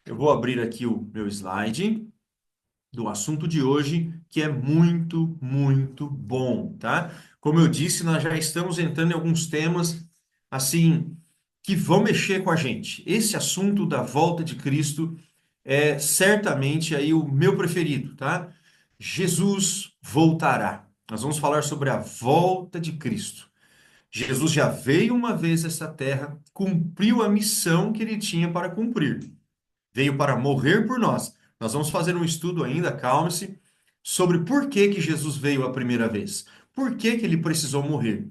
Eu vou abrir aqui o meu slide do assunto de hoje, que é muito, muito bom, tá? Como eu disse, nós já estamos entrando em alguns temas, assim, que vão mexer com a gente. Esse assunto da volta de Cristo é certamente aí o meu preferido, tá? Jesus voltará. Nós vamos falar sobre a volta de Cristo. Jesus já veio uma vez a essa terra, cumpriu a missão que ele tinha para cumprir. Veio para morrer por nós. Nós vamos fazer um estudo ainda, calme-se, sobre por que que Jesus veio a primeira vez. Por que que ele precisou morrer?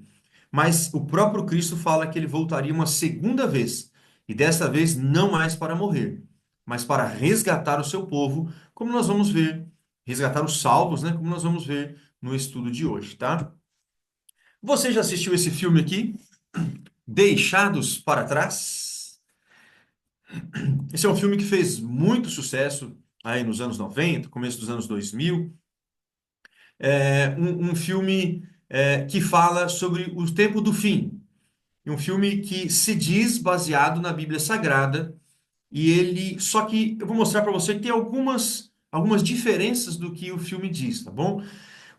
Mas o próprio Cristo fala que ele voltaria uma segunda vez, e dessa vez não mais para morrer, mas para resgatar o seu povo, como nós vamos ver, resgatar os salvos, né? Como nós vamos ver no estudo de hoje, tá? Você já assistiu esse filme aqui, Deixados para Trás? Esse é um filme que fez muito sucesso aí nos anos 90, começo dos anos 2000. É um filme que fala sobre o tempo do fim. Um filme que se diz baseado na Bíblia Sagrada. E ele. Só que eu vou mostrar para você que tem algumas diferenças do que o filme diz, tá bom?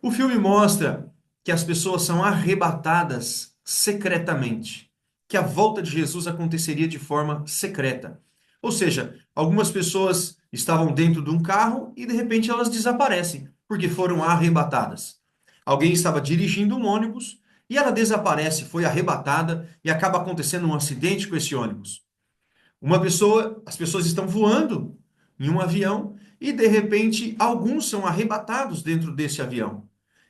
O filme mostra que as pessoas são arrebatadas secretamente, que a volta de Jesus aconteceria de forma secreta. Ou seja, algumas pessoas estavam dentro de um carro e de repente elas desaparecem, porque foram arrebatadas. Alguém estava dirigindo um ônibus e ela desaparece, foi arrebatada e acaba acontecendo um acidente com esse ônibus. As pessoas estão voando em um avião e de repente alguns são arrebatados dentro desse avião.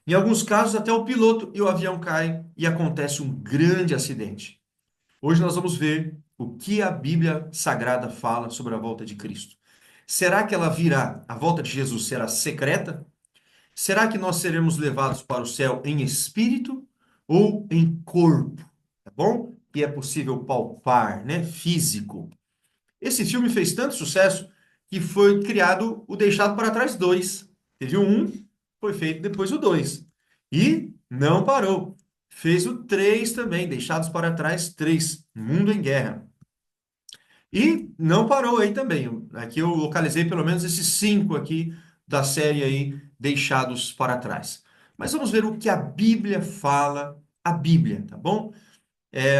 Em alguns casos até o piloto e o avião cai e acontece um grande acidente. Hoje nós vamos ver o que a Bíblia Sagrada fala sobre a volta de Cristo. Será que ela virá, a volta de Jesus será secreta? Será que nós seremos levados para o céu em espírito ou em corpo? Tá bom? Que é possível palpar, né? Físico. Esse filme fez tanto sucesso que foi criado o Deixado para Trás 2. Teve o 1, foi feito depois o 2. E não parou. Fez o 3 também, Deixados para Trás 3, Mundo em Guerra. E não parou aí também. Aqui eu localizei pelo menos esses 5 aqui da série aí, Deixados para Trás. Mas vamos ver o que a Bíblia fala, a Bíblia, tá bom?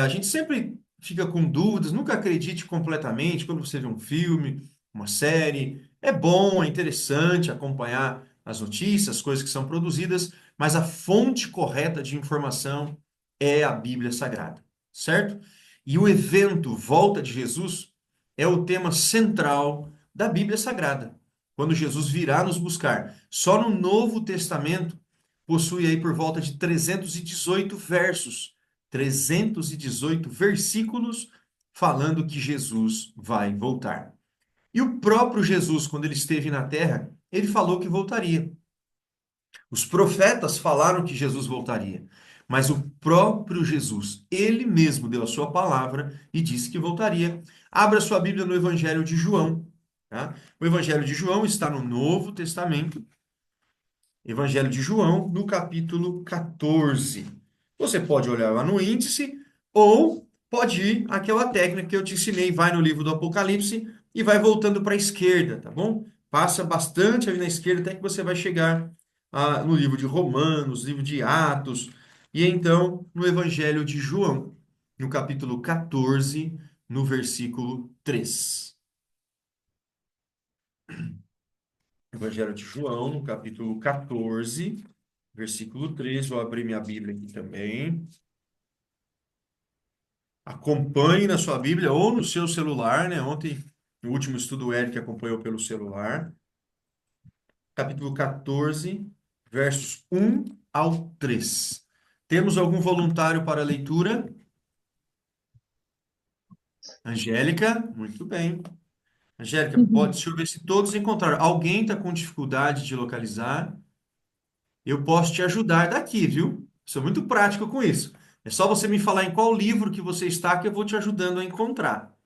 A gente sempre fica com dúvidas, nunca acredite completamente quando você vê um filme, uma série. É bom, é interessante acompanhar as notícias, as coisas que são produzidas, mas a fonte correta de informação é a Bíblia Sagrada, certo? E o evento Volta de Jesus é o tema central da Bíblia Sagrada. Quando Jesus virá nos buscar. Só no Novo Testamento possui aí por volta de 318 versos 318 versículos falando que Jesus vai voltar. E o próprio Jesus, quando ele esteve na terra, ele falou que voltaria. Os profetas falaram que Jesus voltaria, mas o próprio Jesus, ele mesmo deu a sua palavra e disse que voltaria. Abra sua Bíblia no Evangelho de João, tá? O Evangelho de João está no Novo Testamento, Evangelho de João, no capítulo 14. Você pode olhar lá no índice ou pode ir àquela técnica que eu te ensinei, vai no livro do Apocalipse e vai voltando para a esquerda, tá bom? Passa bastante ali na esquerda até que você vai chegar no livro de Romanos, livro de Atos e então no Evangelho de João, no capítulo 14, no versículo 3. Evangelho de João, no capítulo 14, versículo 3. Vou abrir minha Bíblia aqui também. Acompanhe na sua Bíblia ou no seu celular, né? Ontem, no último estudo, o Eric acompanhou pelo celular. Capítulo 14, versos 1 ao 3. Temos algum voluntário para a leitura? Angélica? Muito bem. Angélica, Uhum. deixa eu ver se todos encontraram. Alguém está com dificuldade de localizar? Eu posso te ajudar daqui, viu? Sou muito prático com isso. É só você me falar em qual livro que você está que eu vou te ajudando a encontrar.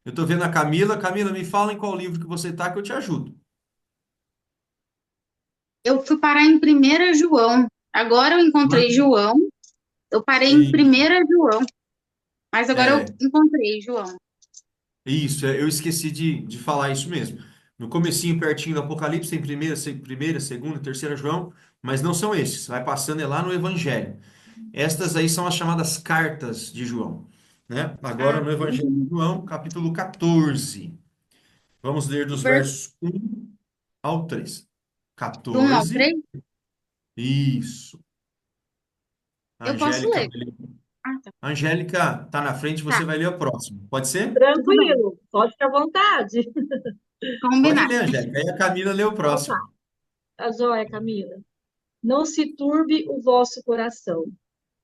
Eu estou vendo a Camila. Camila, me fala em qual livro que você está que eu te ajudo. Eu fui parar em Primeira João. Agora eu encontrei Mas- João. Eu parei em Isso. Primeira João, mas agora eu É, encontrei João. Isso, eu esqueci de falar isso mesmo. No comecinho, pertinho do Apocalipse, tem primeira, segunda, terceira João, mas não são esses. Vai passando é lá no Evangelho. Estas aí são as chamadas cartas de João, né? Agora Ah, no Evangelho de João, capítulo 14. Vamos ler dos vers... versos 1 ao 3. Do 1 ao 14. 3? Isso. Eu posso Angélica, ler. Ah, tá. Angélica, tá na frente, Tá, você vai ler o próximo. Pode ser? tudo bem. Tranquilo, pode ficar à vontade. Pode Combinado. ler, Angélica. Aí a Camila lê o Então tá, próximo. tá joia, Camila. Não se turbe o vosso coração.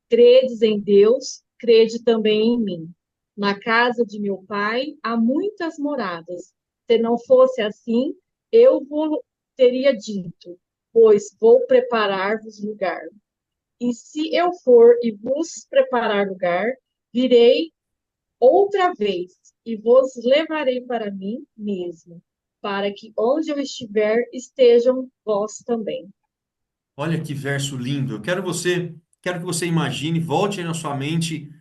Credes em Deus, crede também em mim. Na casa de meu pai há muitas moradas. Se não fosse assim, eu vos teria dito, pois vou preparar-vos lugar. E se eu for e vos preparar lugar, virei outra vez e vos levarei para mim mesmo, para que onde eu estiver estejam vós também. Olha que verso lindo. Quero que você imagine, volte aí na sua mente,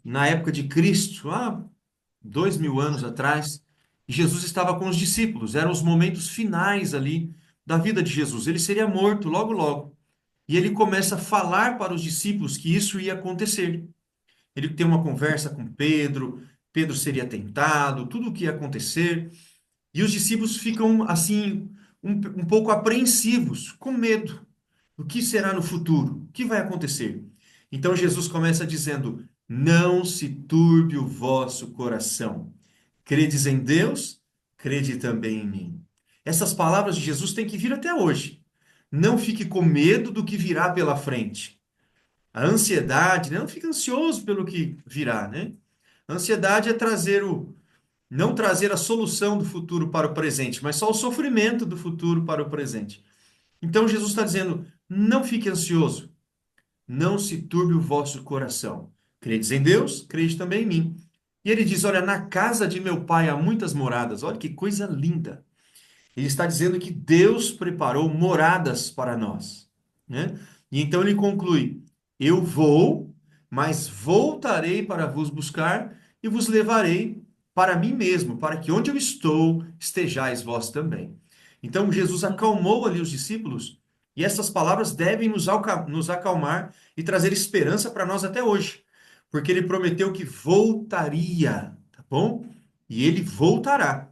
na época de Cristo, 2000 anos atrás, Jesus estava com os discípulos. Eram os momentos finais ali da vida de Jesus. Ele seria morto logo, logo. E ele começa a falar para os discípulos que isso ia acontecer. Ele tem uma conversa com Pedro, Pedro seria tentado, tudo o que ia acontecer. E os discípulos ficam assim, um pouco apreensivos, com medo. O que será no futuro? O que vai acontecer? Então Jesus começa dizendo: Não se turbe o vosso coração. Credes em Deus, crede também em mim. Essas palavras de Jesus têm que vir até hoje. Não fique com medo do que virá pela frente. A ansiedade, né? Não fique ansioso pelo que virá, né? A ansiedade é não trazer a solução do futuro para o presente, mas só o sofrimento do futuro para o presente. Então Jesus está dizendo: não fique ansioso, não se turbe o vosso coração. Credes em Deus, crede também em mim. E ele diz: olha, na casa de meu pai há muitas moradas. Olha que coisa linda. Ele está dizendo que Deus preparou moradas para nós, né? E então ele conclui: Eu vou, mas voltarei para vos buscar e vos levarei para mim mesmo, para que onde eu estou estejais vós também. Então Jesus acalmou ali os discípulos e essas palavras devem nos acalmar e trazer esperança para nós até hoje, porque ele prometeu que voltaria, tá bom? E ele voltará.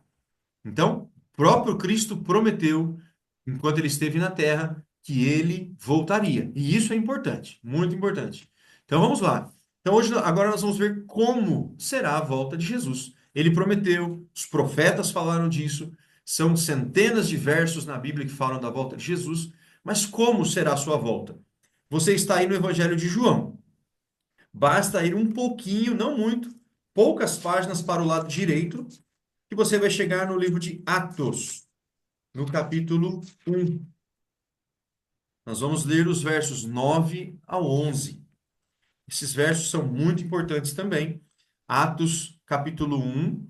Então, o próprio Cristo prometeu, enquanto ele esteve na terra, que ele voltaria. E isso é importante, muito importante. Então vamos lá. Então hoje, agora nós vamos ver como será a volta de Jesus. Ele prometeu, os profetas falaram disso, são centenas de versos na Bíblia que falam da volta de Jesus, mas como será a sua volta? Você está aí no Evangelho de João. Basta ir um pouquinho, não muito, poucas páginas para o lado direito, que você vai chegar no livro de Atos, no capítulo 1. Nós vamos ler os versos 9 ao 11. Esses versos são muito importantes também. Atos, capítulo 1,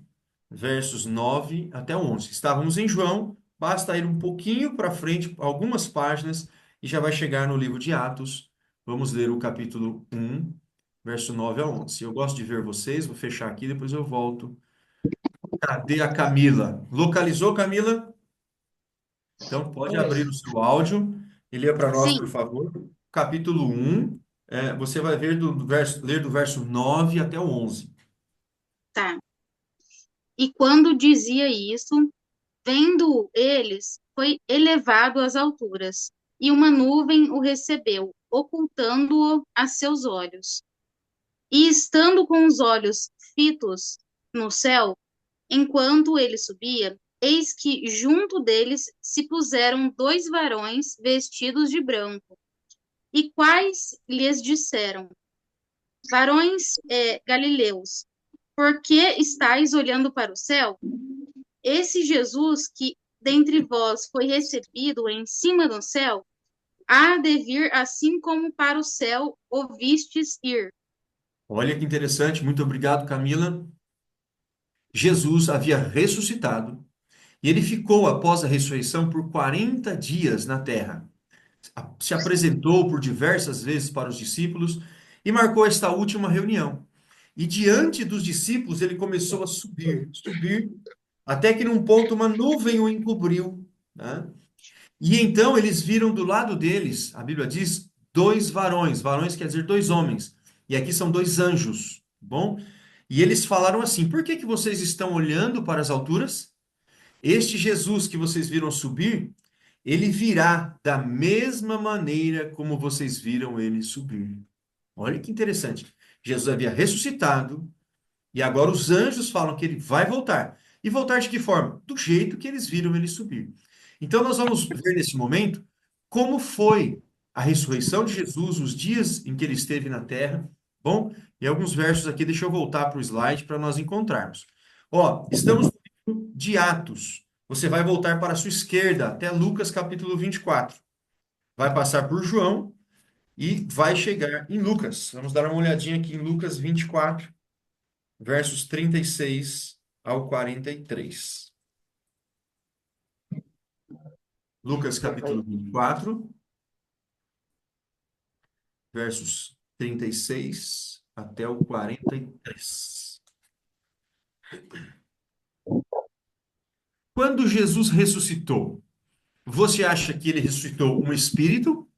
versos 9 até 11. Estávamos em João, basta ir um pouquinho para frente, algumas páginas, e já vai chegar no livro de Atos. Vamos ler o capítulo 1, verso 9 a 11. Eu gosto de ver vocês, vou fechar aqui, depois eu volto. Cadê a Camila? Localizou, Camila? Então, pode Oi. abrir o seu áudio e ler para nós, por Sim, favor. Capítulo 1, você vai ver ler do verso 9 até o 11. tá. E quando dizia isso, vendo eles, foi elevado às alturas, e uma nuvem o recebeu, ocultando-o a seus olhos. E estando com os olhos fitos no céu, enquanto ele subia, eis que junto deles se puseram dois varões vestidos de branco, e quais lhes disseram: Varões galileus, por que estáis olhando para o céu? Esse Jesus que dentre vós foi recebido em cima do céu, há de vir assim como para o céu o vistes ir. Olha que interessante, muito obrigado, Camila. Jesus havia ressuscitado e ele ficou, após a ressurreição, por 40 dias na terra. Se apresentou por diversas vezes para os discípulos e marcou esta última reunião. E diante dos discípulos ele começou a subir, subir, até que num ponto uma nuvem o encobriu, né? E então eles viram do lado deles, a Bíblia diz, dois varões. Varões quer dizer dois homens. E aqui são dois anjos, tá bom? E eles falaram assim: por que que vocês estão olhando para as alturas? Este Jesus que vocês viram subir, ele virá da mesma maneira como vocês viram ele subir. Olha que interessante. Jesus havia ressuscitado e agora os anjos falam que ele vai voltar. E voltar de que forma? Do jeito que eles viram ele subir. Então nós vamos ver nesse momento como foi a ressurreição de Jesus, os dias em que ele esteve na terra. Bom, e alguns versos aqui, deixa eu voltar para o slide para nós encontrarmos. Ó, estamos no livro de Atos. Você vai voltar para a sua esquerda até Lucas capítulo 24. Vai passar por João e vai chegar em Lucas. Vamos dar uma olhadinha aqui em Lucas 24, versos 36 ao 43. Lucas capítulo 24, versos 36 até o 43. Quando Jesus ressuscitou, você acha que ele ressuscitou um espírito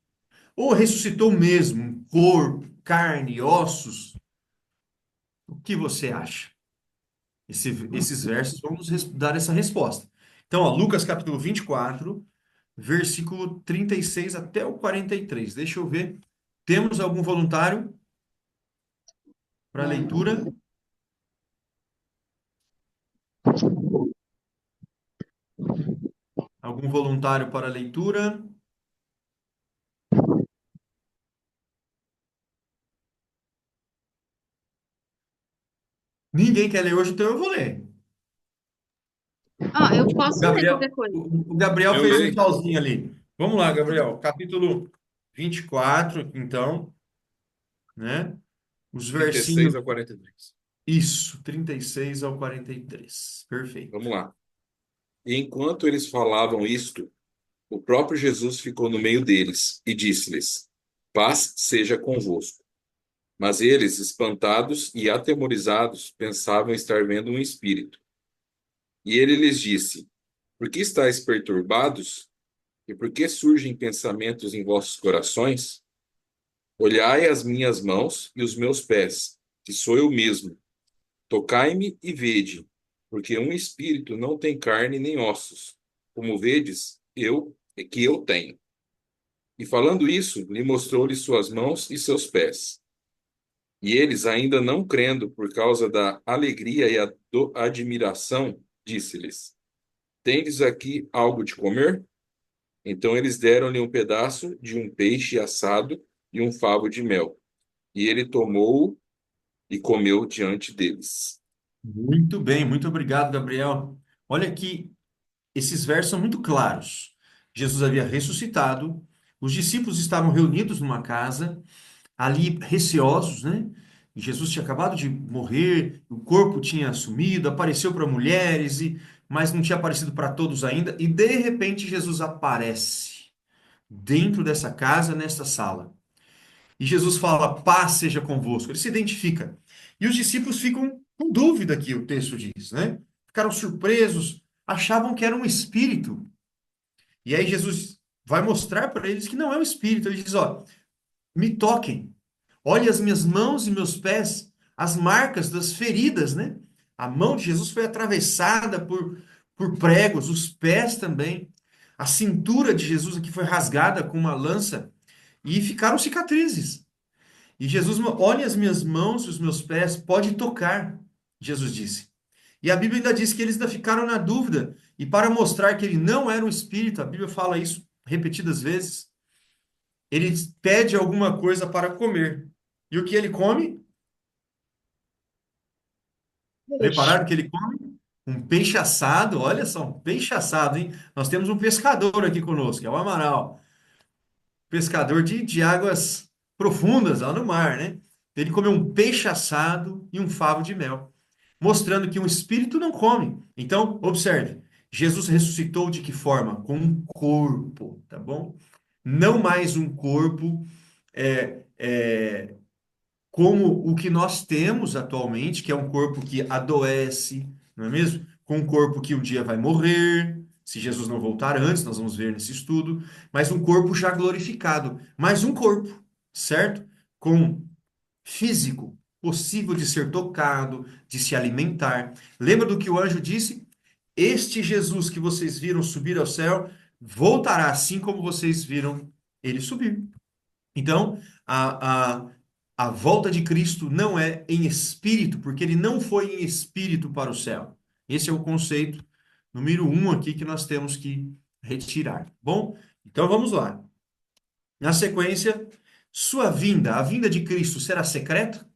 ou ressuscitou mesmo um corpo, carne, ossos? O que você acha? Esses versos vão nos dar essa resposta. Então, ó, Lucas capítulo 24, versículo 36 até o 43. Deixa eu ver. Temos algum voluntário para leitura? Algum voluntário para leitura? Ninguém quer ler hoje, então eu vou ler. Ó, eu O posso ler qualquer Gabriel, coisa. o Gabriel Eu fez um leio. tchauzinho ali. Vamos lá, Gabriel. Capítulo 24, então, né? Os 36 versinhos. a 43. Isso, 36 ao 43. Perfeito. Vamos lá. E enquanto eles falavam isto, o próprio Jesus ficou no meio deles e disse-lhes: Paz seja convosco. Mas eles, espantados e atemorizados, pensavam estar vendo um espírito. E ele lhes disse: Por que estáis perturbados? E por que surgem pensamentos em vossos corações? Olhai as minhas mãos e os meus pés, que sou eu mesmo. Tocai-me e vede, porque um espírito não tem carne nem ossos, como vedes, eu tenho. E falando isso, lhe mostrou-lhe suas mãos e seus pés. E eles, ainda não crendo por causa da alegria e a admiração, disse-lhes: Tendes aqui algo de comer? Então eles deram-lhe um pedaço de um peixe assado e um favo de mel. E ele tomou e comeu diante deles. Muito bem, muito obrigado, Gabriel. Olha aqui, esses versos são muito claros. Jesus havia ressuscitado, os discípulos estavam reunidos numa casa, ali receosos, né? E Jesus tinha acabado de morrer, o corpo tinha sumido, apareceu para mulheres, mas não tinha aparecido para todos ainda, e de repente Jesus aparece dentro dessa casa, nesta sala. E Jesus fala: paz seja convosco. Ele se identifica. E os discípulos ficam com dúvida aqui, o texto diz, né? Ficaram surpresos, achavam que era um espírito. E aí Jesus vai mostrar para eles que não é um espírito. Ele diz: ó, me toquem. Olhe as minhas mãos e meus pés, as marcas das feridas, né? A mão de Jesus foi atravessada por pregos, os pés também. A cintura de Jesus aqui foi rasgada com uma lança e ficaram cicatrizes. E Jesus, olhe as minhas mãos e os meus pés, pode tocar, Jesus disse. E a Bíblia ainda diz que eles ainda ficaram na dúvida. E para mostrar que ele não era um espírito, a Bíblia fala isso repetidas vezes, ele pede alguma coisa para comer. E o que ele come? Peixe. Prepararam o que ele come? Um peixe assado, olha só, um peixe assado, hein? Nós temos um pescador aqui conosco, é o Amaral. Pescador de águas profundas, lá no mar, né? Ele comeu um peixe assado e um favo de mel, mostrando que um espírito não come. Então, observe, Jesus ressuscitou de que forma? Com um corpo, tá bom? Não mais um corpo é, é, como o que nós temos atualmente, que é um corpo que adoece, não é mesmo? Com um corpo que um dia vai morrer, se Jesus não voltar antes, nós vamos ver nesse estudo, mas um corpo já glorificado, mas um corpo, certo? Com físico, possível de ser tocado, de se alimentar. Lembra do que o anjo disse? Este Jesus que vocês viram subir ao céu, voltará assim como vocês viram ele subir. Então, a volta de Cristo não é em espírito, porque ele não foi em espírito para o céu. Esse é o conceito número um aqui que nós temos que retirar. Bom, então vamos lá. Na sequência, sua vinda, a vinda de Cristo será secreta?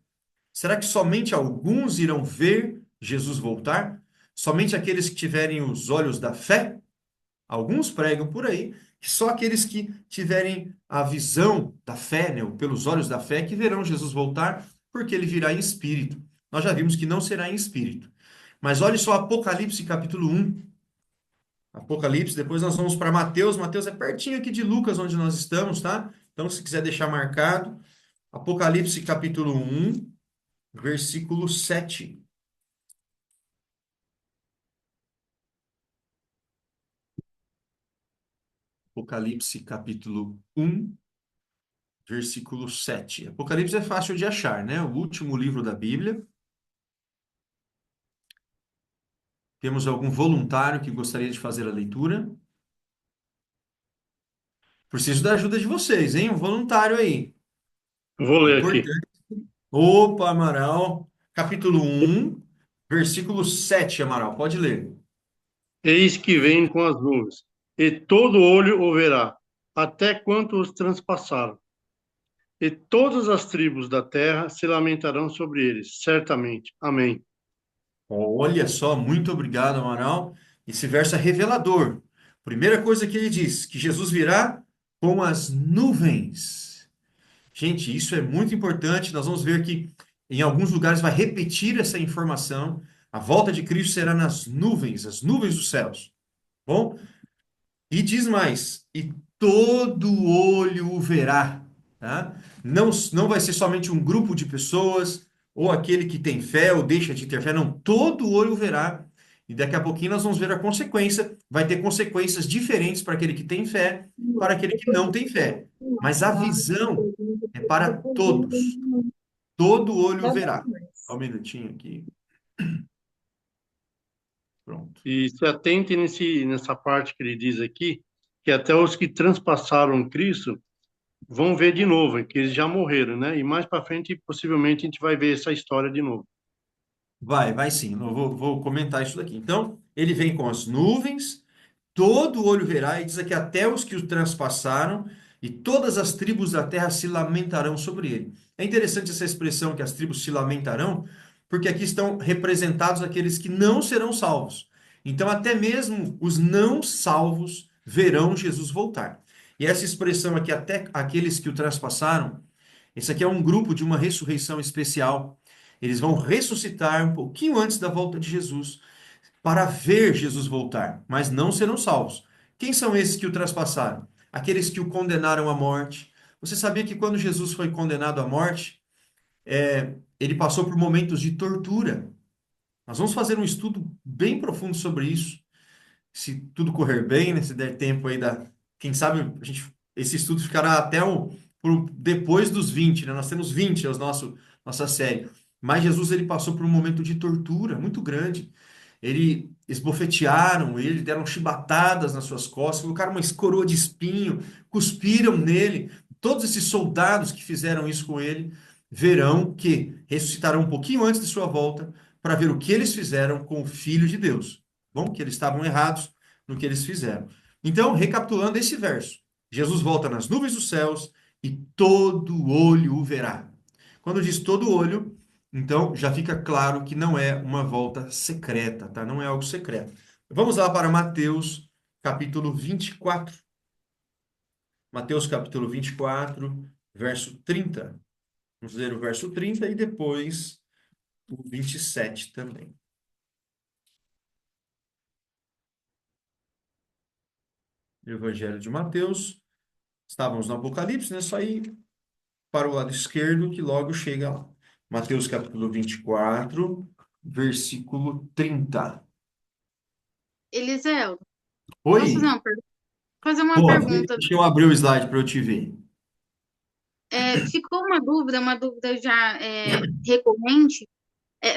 Será que somente alguns irão ver Jesus voltar? Somente aqueles que tiverem os olhos da fé? Alguns pregam por aí que só aqueles que tiverem a visão da fé, né, ou pelos olhos da fé, que verão Jesus voltar, porque ele virá em espírito. Nós já vimos que não será em espírito. Mas olhe só Apocalipse capítulo 1. Apocalipse, depois nós vamos para Mateus. Mateus é pertinho aqui de Lucas, onde nós estamos, tá? Então, se quiser deixar marcado, Apocalipse capítulo 1, versículo 7. Apocalipse capítulo 1, versículo 7. Apocalipse é fácil de achar, né? O último livro da Bíblia. Temos algum voluntário que gostaria de fazer a leitura? Preciso da ajuda de vocês, hein? Um voluntário aí. Vou É ler aqui. importante. Opa, Amaral. Capítulo 1, versículo 7, Amaral. Pode ler. Eis que vem com as nuvens, e todo olho o verá, até quanto os transpassaram. E todas as tribos da terra se lamentarão sobre eles, certamente. Amém. Olha só, muito obrigado, Amaral. Esse verso é revelador. Primeira coisa que ele diz, que Jesus virá com as nuvens. Gente, isso é muito importante. Nós vamos ver que em alguns lugares vai repetir essa informação. A volta de Cristo será nas nuvens, as nuvens dos céus. Bom, e diz mais: e todo olho o verá, tá? Não, não vai ser somente um grupo de pessoas, ou aquele que tem fé ou deixa de ter fé, não. Todo olho o verá. E daqui a pouquinho nós vamos ver a consequência. Vai ter consequências diferentes para aquele que tem fé, para aquele que não tem fé. Mas a visão é para todos. Todo olho verá. Só um minutinho aqui. Pronto. E se atente nessa parte que ele diz aqui, que até os que transpassaram Cristo vão ver de novo, que eles já morreram, né? E mais para frente, possivelmente, a gente vai ver essa história de novo. Vai sim. Eu vou comentar isso daqui. Então, ele vem com as nuvens, todo olho verá, e diz aqui até os que o transpassaram, e todas as tribos da terra se lamentarão sobre ele. É interessante essa expressão que as tribos se lamentarão, porque aqui estão representados aqueles que não serão salvos. Então, até mesmo os não salvos verão Jesus voltar. E essa expressão aqui, até aqueles que o transpassaram, esse aqui é um grupo de uma ressurreição especial. Eles vão ressuscitar um pouquinho antes da volta de Jesus para ver Jesus voltar, mas não serão salvos. Quem são esses que o traspassaram? Aqueles que o condenaram à morte. Você sabia que quando Jesus foi condenado à morte, ele passou por momentos de tortura? Nós vamos fazer um estudo bem profundo sobre isso, se tudo correr bem, né? Se der tempo aí quem sabe esse estudo ficará até depois dos 20, né? Nós temos 20 é nossa série. Mas Jesus ele passou por um momento de tortura muito grande. Ele esbofetearam ele, deram chibatadas nas suas costas, colocaram uma coroa de espinho, cuspiram nele. Todos esses soldados que fizeram isso com ele verão que ressuscitarão um pouquinho antes de sua volta para ver o que eles fizeram com o Filho de Deus. Bom, que eles estavam errados no que eles fizeram. Então, recapitulando esse verso, Jesus volta nas nuvens dos céus e todo olho o verá. Quando diz todo olho, então já fica claro que não é uma volta secreta, tá? Não é algo secreto. Vamos lá para Mateus, capítulo 24. Mateus, capítulo 24, verso 30. Vamos ler o verso 30 e depois o 27 também. Evangelho de Mateus. Estávamos no Apocalipse, né? Só ir para o lado esquerdo que logo chega lá. Mateus capítulo 24, versículo 30. Eliseu, posso fazer Oi? fazer uma Pode, pergunta? deixa eu abrir o slide para eu te ver. Ficou uma dúvida já recorrente.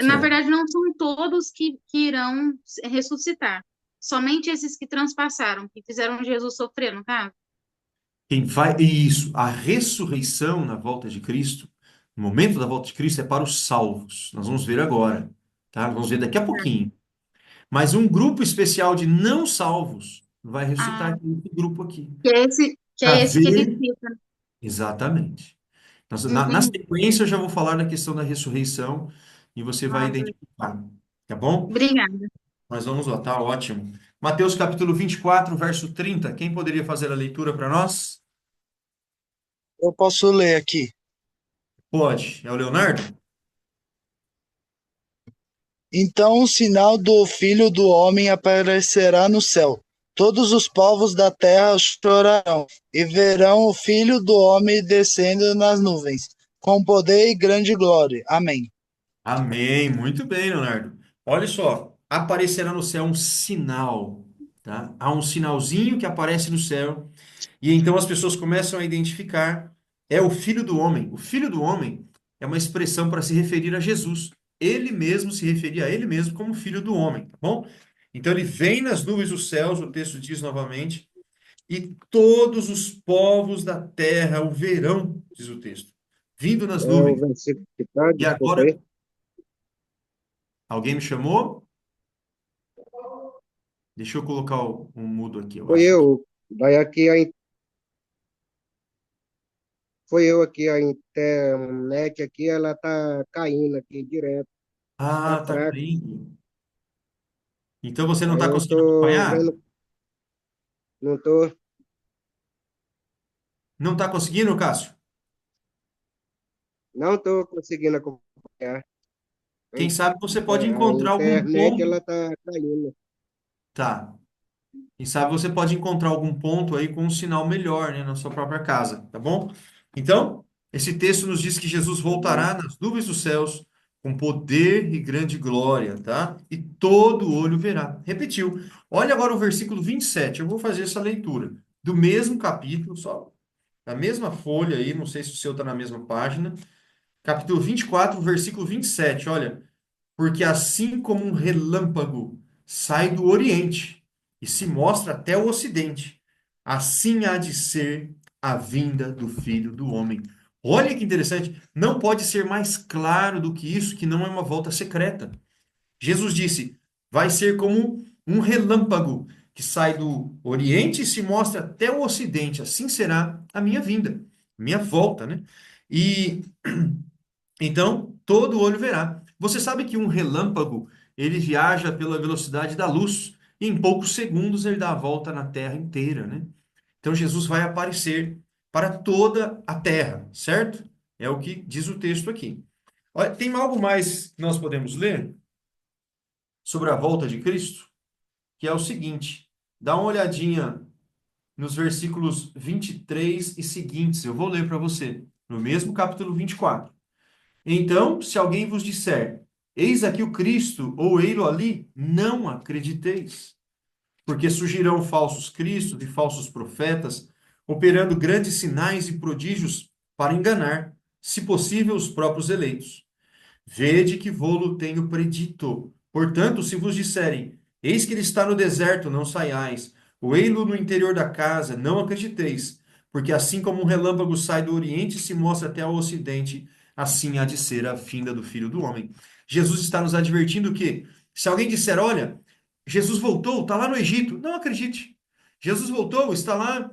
Na Certo. verdade, não são todos que irão ressuscitar. Somente esses que transpassaram, que fizeram Jesus sofrer, no caso. Quem vai, isso, a ressurreição na volta de Cristo, no momento da volta de Cristo, é para os salvos. Nós vamos ver agora, tá? Vamos ver daqui a pouquinho. Mas um grupo especial de não salvos vai ressuscitar Ah, esse grupo aqui. que Para é esse que ele ver cita. exatamente. Na Entendi. sequência, eu já vou falar da questão da ressurreição e você vai Ah, identificar, tá bom? obrigada. Mas vamos lá, tá ótimo. Mateus capítulo 24, verso 30. Quem poderia fazer a leitura para nós? Eu posso ler aqui. Pode. É o Leonardo? Então o sinal do Filho do Homem aparecerá no céu. Todos os povos da terra chorarão e verão o Filho do Homem descendo nas nuvens, com poder e grande glória. Amém. Amém. Muito bem, Leonardo. Olha só, aparecerá no céu um sinal, tá? Há um sinalzinho que aparece no céu e então as pessoas começam a identificar é o Filho do Homem. O Filho do Homem é uma expressão para se referir a Jesus. Ele mesmo se referia a ele mesmo como Filho do Homem, tá bom? Então ele vem nas nuvens dos céus, o texto diz novamente, e todos os povos da terra o verão, diz o texto, vindo nas É o nuvens. versículo que tá, E desculpa agora, aí. alguém me chamou? Deixa eu colocar um mudo aqui, eu Foi acho que. eu. Daí aqui foi eu aqui, a internet aqui, ela tá caindo aqui direto, tá Ah, tá fraca. caindo. Então você não Aí está eu conseguindo tô acompanhar? vendo, não tô, Não está conseguindo, Cássio? não tô conseguindo acompanhar. Quem sabe você pode A encontrar algum internet, ponto. ela tá caindo. Tá. Quem sabe você pode encontrar algum ponto aí com um sinal melhor, né, na sua própria casa, tá bom? Então, esse texto nos diz que Jesus voltará nas nuvens dos céus com poder e grande glória, tá? E todo olho verá. Repetiu. Olha agora o versículo 27. Eu vou fazer essa leitura do mesmo capítulo, só na mesma folha aí, não sei se o seu está na mesma página. Capítulo 24, versículo 27. Olha, porque assim como um relâmpago sai do Oriente e se mostra até o Ocidente, assim há de ser a vinda do Filho do Homem. Olha que interessante, não pode ser mais claro do que isso, que não é uma volta secreta. Jesus disse: vai ser como um relâmpago que sai do Oriente e se mostra até o Ocidente, assim será a minha vinda, minha volta, né? E então, todo olho verá. Você sabe que um relâmpago, ele viaja pela velocidade da luz e em poucos segundos ele dá a volta na Terra inteira, né? Então Jesus vai aparecer para toda a Terra, certo? É o que diz o texto aqui. Olha, tem algo mais que nós podemos ler sobre a volta de Cristo, que é o seguinte: dá uma olhadinha nos versículos 23 e seguintes. Eu vou ler para você, no mesmo capítulo 24. Então, se alguém vos disser, eis aqui o Cristo, ou ei-lo ali, não acrediteis, porque surgirão falsos cristos e falsos profetas, operando grandes sinais e prodígios para enganar, se possível, os próprios eleitos. Vede que vô-lo tenho predito. Portanto, se vos disserem, eis que ele está no deserto, não saiais, ou ei-lo no interior da casa, não acrediteis, porque assim como um relâmpago sai do oriente e se mostra até ao ocidente, assim há de ser a vinda do Filho do Homem. Jesus está nos advertindo que, se alguém disser, olha, Jesus voltou, está lá no Egito, não acredite. Jesus voltou, está lá,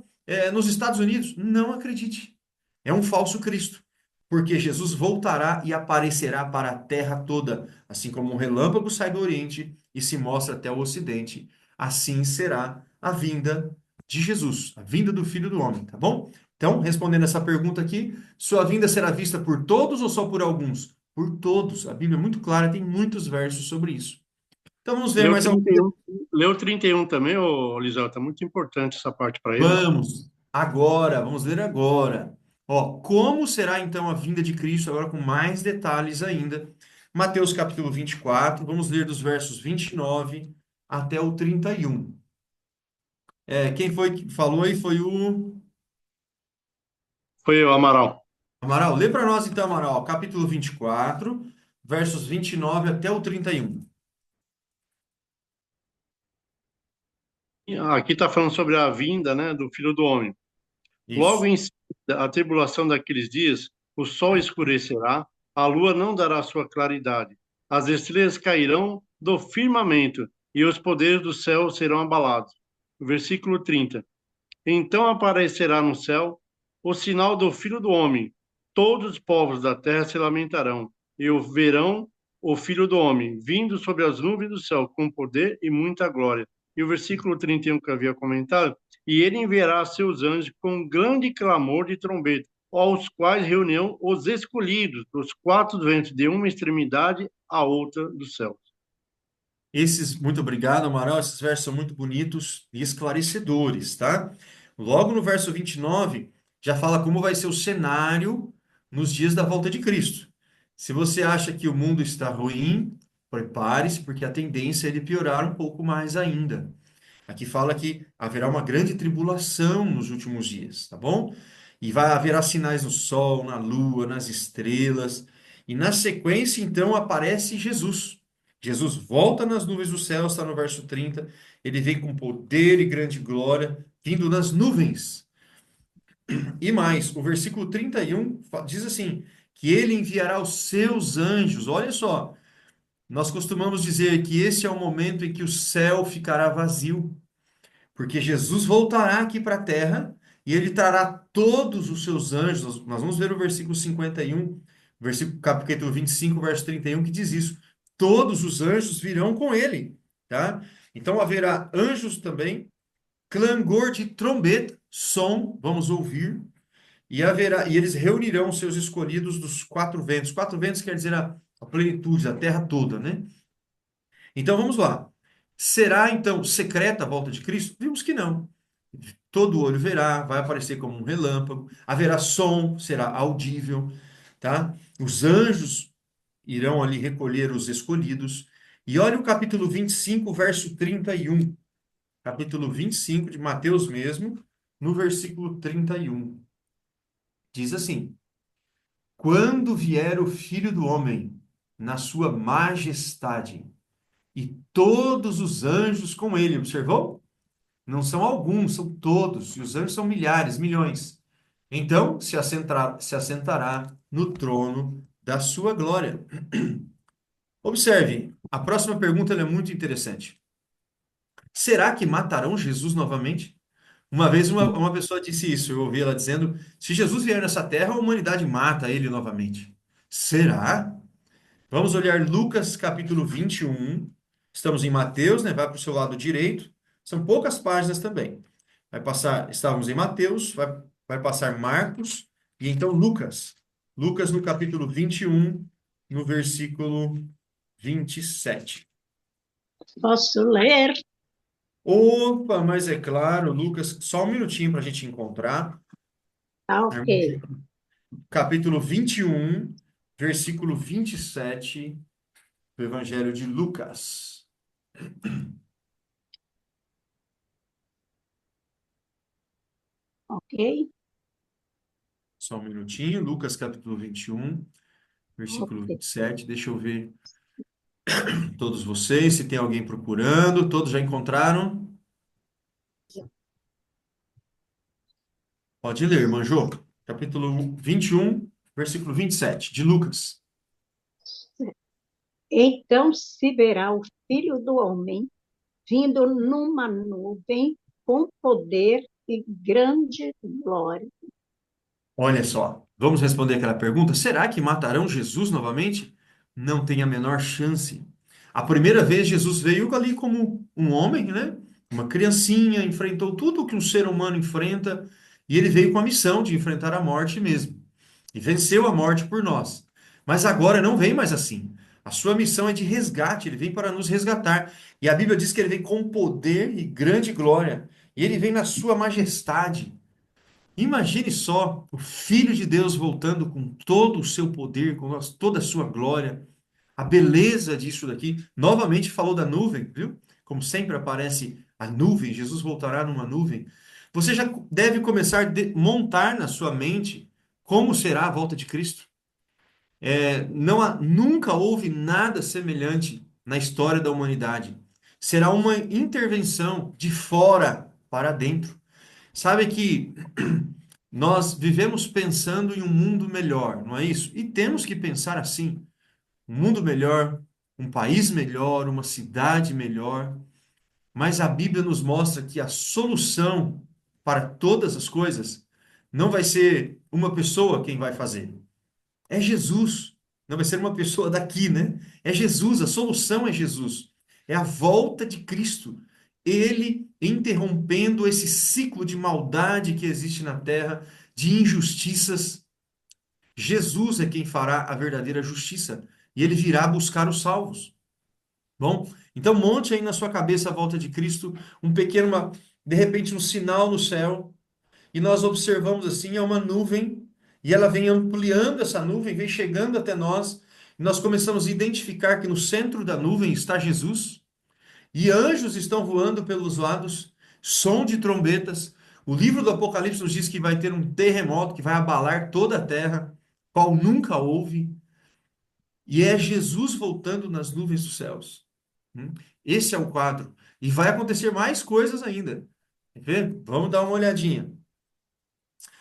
nos Estados Unidos, não acredite. É um falso Cristo porque Jesus voltará e aparecerá para a terra toda, assim como um relâmpago sai do Oriente e se mostra até o Ocidente, assim será a vinda de Jesus, a vinda do Filho do Homem, tá bom? Então, respondendo essa pergunta aqui, sua vinda será vista por todos ou só por alguns? Por todos. A Bíblia é muito clara, tem muitos versos sobre isso. Então, vamos ver Leu mais algum. 31, leu 31 também, ô Lisão, tá muito importante essa parte para ele. Vamos, agora, vamos ler agora. Ó, como será então a vinda de Cristo? Agora com mais detalhes ainda. Mateus capítulo 24, vamos ler dos versos 29 até o 31. Quem foi que falou aí? Foi o Foi o Amaral. Amaral. Lê para nós então, Amaral, capítulo 24, versos 29 até o 31. Aqui está falando sobre a vinda, né, do Filho do Homem. Logo Isso. em seguida, a tribulação daqueles dias, o sol escurecerá, a lua não dará sua claridade, as estrelas cairão do firmamento e os poderes do céu serão abalados. Versículo 30. Então aparecerá no céu o sinal do Filho do Homem. Todos os povos da terra se lamentarão e o verão o Filho do Homem vindo sobre as nuvens do céu com poder e muita glória. E o versículo 31 que eu havia comentado, e ele enviará seus anjos com grande clamor de trombeta, aos quais reuniam os escolhidos dos quatro ventos, de uma extremidade à outra do céu. Muito obrigado, Amaral. Esses versos são muito bonitos e esclarecedores, tá? Logo no verso 29, já fala como vai ser o cenário nos dias da volta de Cristo. Se você acha que o mundo está ruim, prepare-se, porque a tendência é ele piorar um pouco mais ainda. Aqui fala que haverá uma grande tribulação nos últimos dias, tá bom? E haverá sinais no sol, na lua, nas estrelas. E na sequência, então, aparece Jesus. Jesus volta nas nuvens do céu, está no verso 30. Ele vem com poder e grande glória, vindo nas nuvens. E mais, o versículo 31 diz assim: que ele enviará os seus anjos. Olha só, nós costumamos dizer que esse é o momento em que o céu ficará vazio. Porque Jesus voltará aqui para a terra e ele trará todos os seus anjos. Nós vamos ver o versículo 51, versículo capítulo 25, verso 31, que diz isso. Todos os anjos virão com ele, tá? Então haverá anjos também, clangor de trombeta, som, vamos ouvir, e eles reunirão seus escolhidos dos quatro ventos. Quatro ventos quer dizer a plenitude, a terra toda, né? Então vamos lá. Será então secreta a volta de Cristo? Vimos que não. Todo olho verá, vai aparecer como um relâmpago, haverá som, será audível, tá? Os anjos irão ali recolher os escolhidos. E olha o capítulo 25, verso 31. Capítulo 25 de Mateus mesmo, no versículo 31. Diz assim: quando vier o Filho do Homem na sua majestade e todos os anjos com ele, observou? Não são alguns, são todos. E os anjos são milhares, milhões. Então se assentará no trono da sua glória. Observe, a próxima pergunta ela é muito interessante. Será que matarão Jesus novamente? Uma vez uma pessoa disse isso, eu ouvi ela dizendo: se Jesus vier nessa terra, a humanidade mata ele novamente. Será? Vamos olhar Lucas capítulo 21. Estamos em Mateus, né? Vai para o seu lado direito. São poucas páginas também. Estávamos em Mateus, vai passar Marcos e então Lucas. Lucas no capítulo 21, no versículo 27. Posso ler? Opa, mas é claro, Lucas, só um minutinho para a gente encontrar. Tá, ok. Capítulo 21, versículo 27 do Evangelho de Lucas. Ok. Só um minutinho. Lucas capítulo 21, versículo Ok. 27. Deixa eu ver todos vocês, se tem alguém procurando. Todos já encontraram? Pode ler, manjou. Capítulo 21, versículo 27, de Lucas. Então se verá o Filho do Homem vindo numa nuvem com poder e grande glória. Olha só, vamos responder aquela pergunta: será que matarão Jesus novamente? Não tem a menor chance. A primeira vez Jesus veio ali como um homem, né? Uma criancinha, enfrentou tudo o que um ser humano enfrenta, e ele veio com a missão de enfrentar a morte mesmo. E venceu a morte por nós. Mas agora não vem mais assim. A sua missão é de resgate, ele vem para nos resgatar. E a Bíblia diz que ele vem com poder e grande glória. E ele vem na sua majestade. Imagine só o Filho de Deus voltando com todo o seu poder, com toda a sua glória, a beleza disso daqui. Novamente falou da nuvem, viu? Como sempre aparece a nuvem, Jesus voltará numa nuvem. Você já deve começar a montar na sua mente como será a volta de Cristo. Não nunca houve nada semelhante na história da humanidade. Será uma intervenção de fora para dentro. Sabe que nós vivemos pensando em um mundo melhor, não é isso? E temos que pensar assim: um mundo melhor, um país melhor, uma cidade melhor. Mas a Bíblia nos mostra que a solução para todas as coisas não vai ser uma pessoa quem vai fazer. É Jesus. Não vai ser uma pessoa daqui, né? É Jesus, a solução é Jesus. É a volta de Cristo. Ele interrompendo esse ciclo de maldade que existe na terra, de injustiças. Jesus é quem fará a verdadeira justiça. E ele virá buscar os salvos. Bom, então monte aí na sua cabeça a volta de Cristo, um pequeno, de repente, um sinal no céu, e nós observamos assim, é uma nuvem, e ela vem ampliando essa nuvem, vem chegando até nós, e nós começamos a identificar que no centro da nuvem está Jesus, e anjos estão voando pelos lados, som de trombetas. O livro do Apocalipse nos diz que vai ter um terremoto que vai abalar toda a terra, qual nunca houve, e é Jesus voltando nas nuvens dos céus. Esse é o quadro. E vai acontecer mais coisas ainda. Quer ver? Vamos dar uma olhadinha.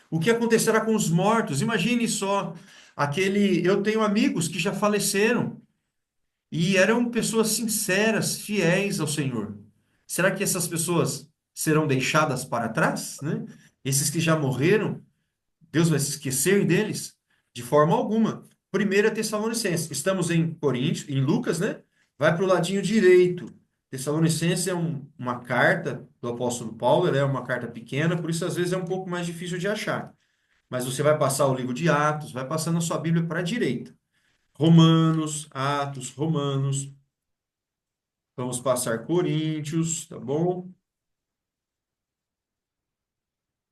O que acontecerá com os mortos? Imagine só aquele. Eu tenho amigos que já faleceram e eram pessoas sinceras, fiéis ao Senhor. Será que essas pessoas serão deixadas para trás, né? Esses que já morreram, Deus vai se esquecer deles? De forma alguma. 1 Tessalonicenses. Estamos em Coríntios, em Lucas, né? Vai para o ladinho direito. Tessalonicenses é uma carta do apóstolo Paulo, ela é uma carta pequena, por isso às vezes é um pouco mais difícil de achar. Mas você vai passar o livro de Atos, vai passando a sua Bíblia para a direita. Romanos, Atos, Romanos. Vamos passar Coríntios, tá bom?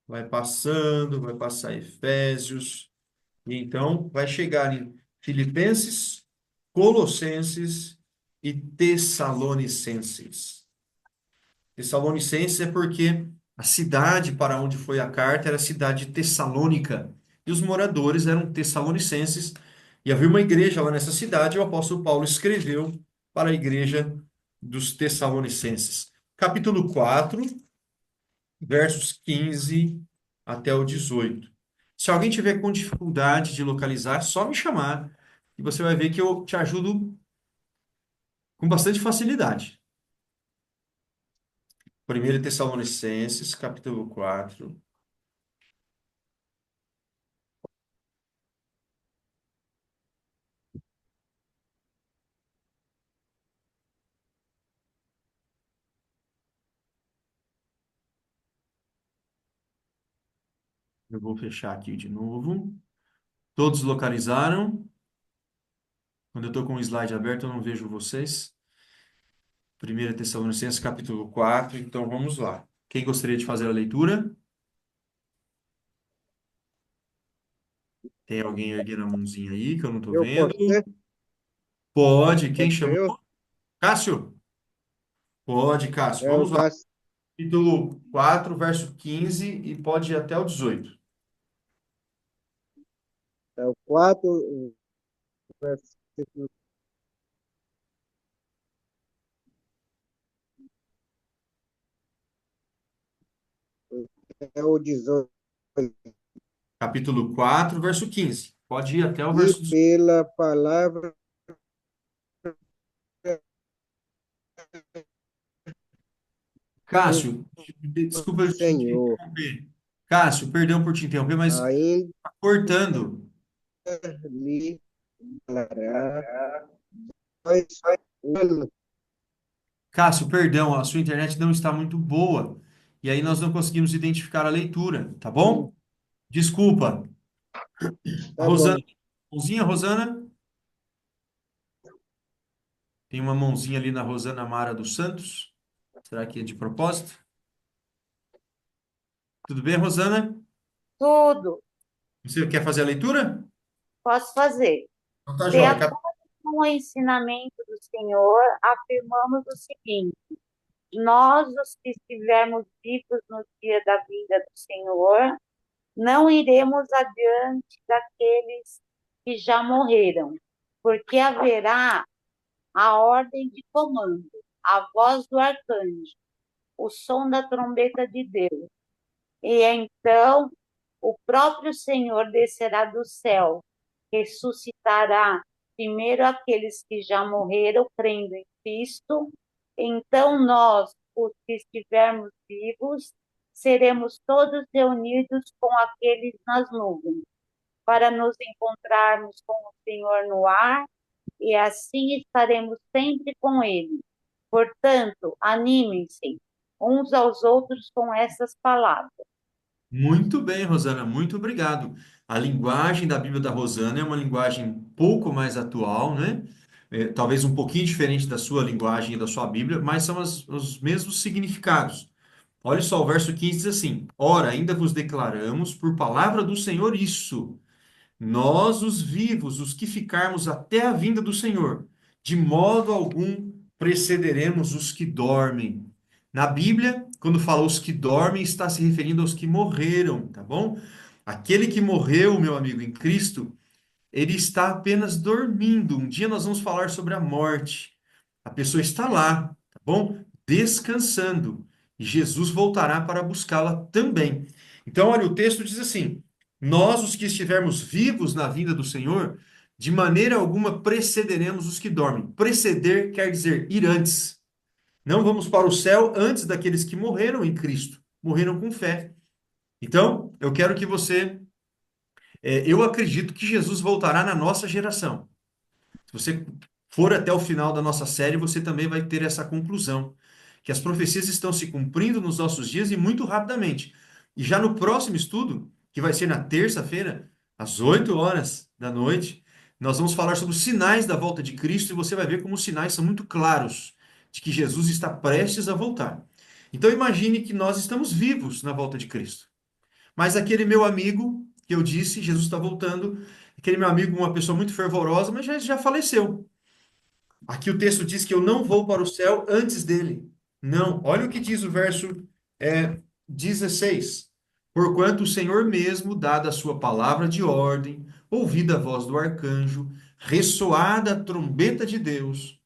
Vai passar Efésios. E então vai chegar em Filipenses, Colossenses e Tessalonicenses. Tessalonicenses é porque a cidade para onde foi a carta era a cidade de Tessalônica. E os moradores eram tessalonicenses. E havia uma igreja lá nessa cidade, e o apóstolo Paulo escreveu para a igreja dos Tessalonicenses. Capítulo 4, versos 15 até o 18. Se alguém tiver com dificuldade de localizar, só me chamar e você vai ver que eu te ajudo com bastante facilidade. 1 Tessalonicenses, capítulo 4. Eu vou fechar aqui de novo. Todos localizaram? Quando eu estou com o slide aberto, eu não vejo vocês. 1 Tessalonicenses, capítulo 4. Então, vamos lá. Quem gostaria de fazer a leitura? Tem alguém erguendo a mãozinha aí, que eu não estou Eu vendo? posso ser? Pode. Quem Pode ser chamou? eu? Cássio? Pode, Cássio. É o Vamos lá. Cássio. Capítulo 4, verso 15 e pode ir até o 18. É o 4, versículo, é o 18. Capítulo 4, verso 15. Pode ir até o E verso 18. pela palavra do Cássio, desculpa eu te Senhor, interromper. Cássio, perdão por te interromper, mas ainda está cortando. lhe falará dois anos. Cássio, perdão, a sua internet não está muito boa. E aí nós não conseguimos identificar a leitura, tá bom? Desculpa. A Tá Rosana, bom, mãozinha, Rosana? Tem uma mãozinha ali na Rosana Mara dos Santos. Será que é de propósito? Tudo bem, Rosana? Tudo. Você quer fazer a leitura? Posso fazer. Então tá De joia. acordo com o ensinamento do Senhor, afirmamos o seguinte: nós, os que estivermos vivos no dia da vinda do Senhor, não iremos adiante daqueles que já morreram, porque haverá a ordem de comando, a voz do arcanjo, o som da trombeta de Deus. E então o próprio Senhor descerá do céu, ressuscitará primeiro aqueles que já morreram crendo em Cristo. Então nós, os que estivermos vivos, seremos todos reunidos com aqueles nas nuvens, para nos encontrarmos com o Senhor no ar, e assim estaremos sempre com Ele. Portanto, animem-se uns aos outros com essas palavras. Muito bem, Rosana, muito obrigado. A linguagem da Bíblia da Rosana é uma linguagem um pouco mais atual, né? Talvez um pouquinho diferente da sua linguagem e da sua Bíblia, mas são os mesmos significados. Olha só, o verso 15 diz assim: Ora, ainda vos declaramos por palavra do Senhor isso. Nós, os vivos, os que ficarmos até a vinda do Senhor, de modo algum precederemos os que dormem. Na Bíblia, quando fala os que dormem, está se referindo aos que morreram, tá bom? Aquele que morreu, meu amigo, em Cristo, ele está apenas dormindo. Um dia nós vamos falar sobre a morte. A pessoa está lá, tá bom? Descansando. E Jesus voltará para buscá-la também. Então, olha, o texto diz assim: nós, os que estivermos vivos na vinda do Senhor, de maneira alguma precederemos os que dormem. Preceder quer dizer ir antes. Não vamos para o céu antes daqueles que morreram em Cristo, morreram com fé. Então, eu quero que você. Eu acredito que Jesus voltará na nossa geração. Se você for até o final da nossa série, você também vai ter essa conclusão, que as profecias estão se cumprindo nos nossos dias e muito rapidamente. E já no próximo estudo, que vai ser na terça-feira, às 8 horas da noite, nós vamos falar sobre os sinais da volta de Cristo e você vai ver como os sinais são muito claros de que Jesus está prestes a voltar. Então imagine que nós estamos vivos na volta de Cristo. Mas aquele meu amigo que eu disse, Jesus está voltando, aquele meu amigo, uma pessoa muito fervorosa, mas já faleceu. Aqui o texto diz que eu não vou para o céu antes dele. Não, olha o que diz o verso 16. Porquanto o Senhor mesmo, dada a sua palavra de ordem, ouvida a voz do arcanjo, ressoada a trombeta de Deus,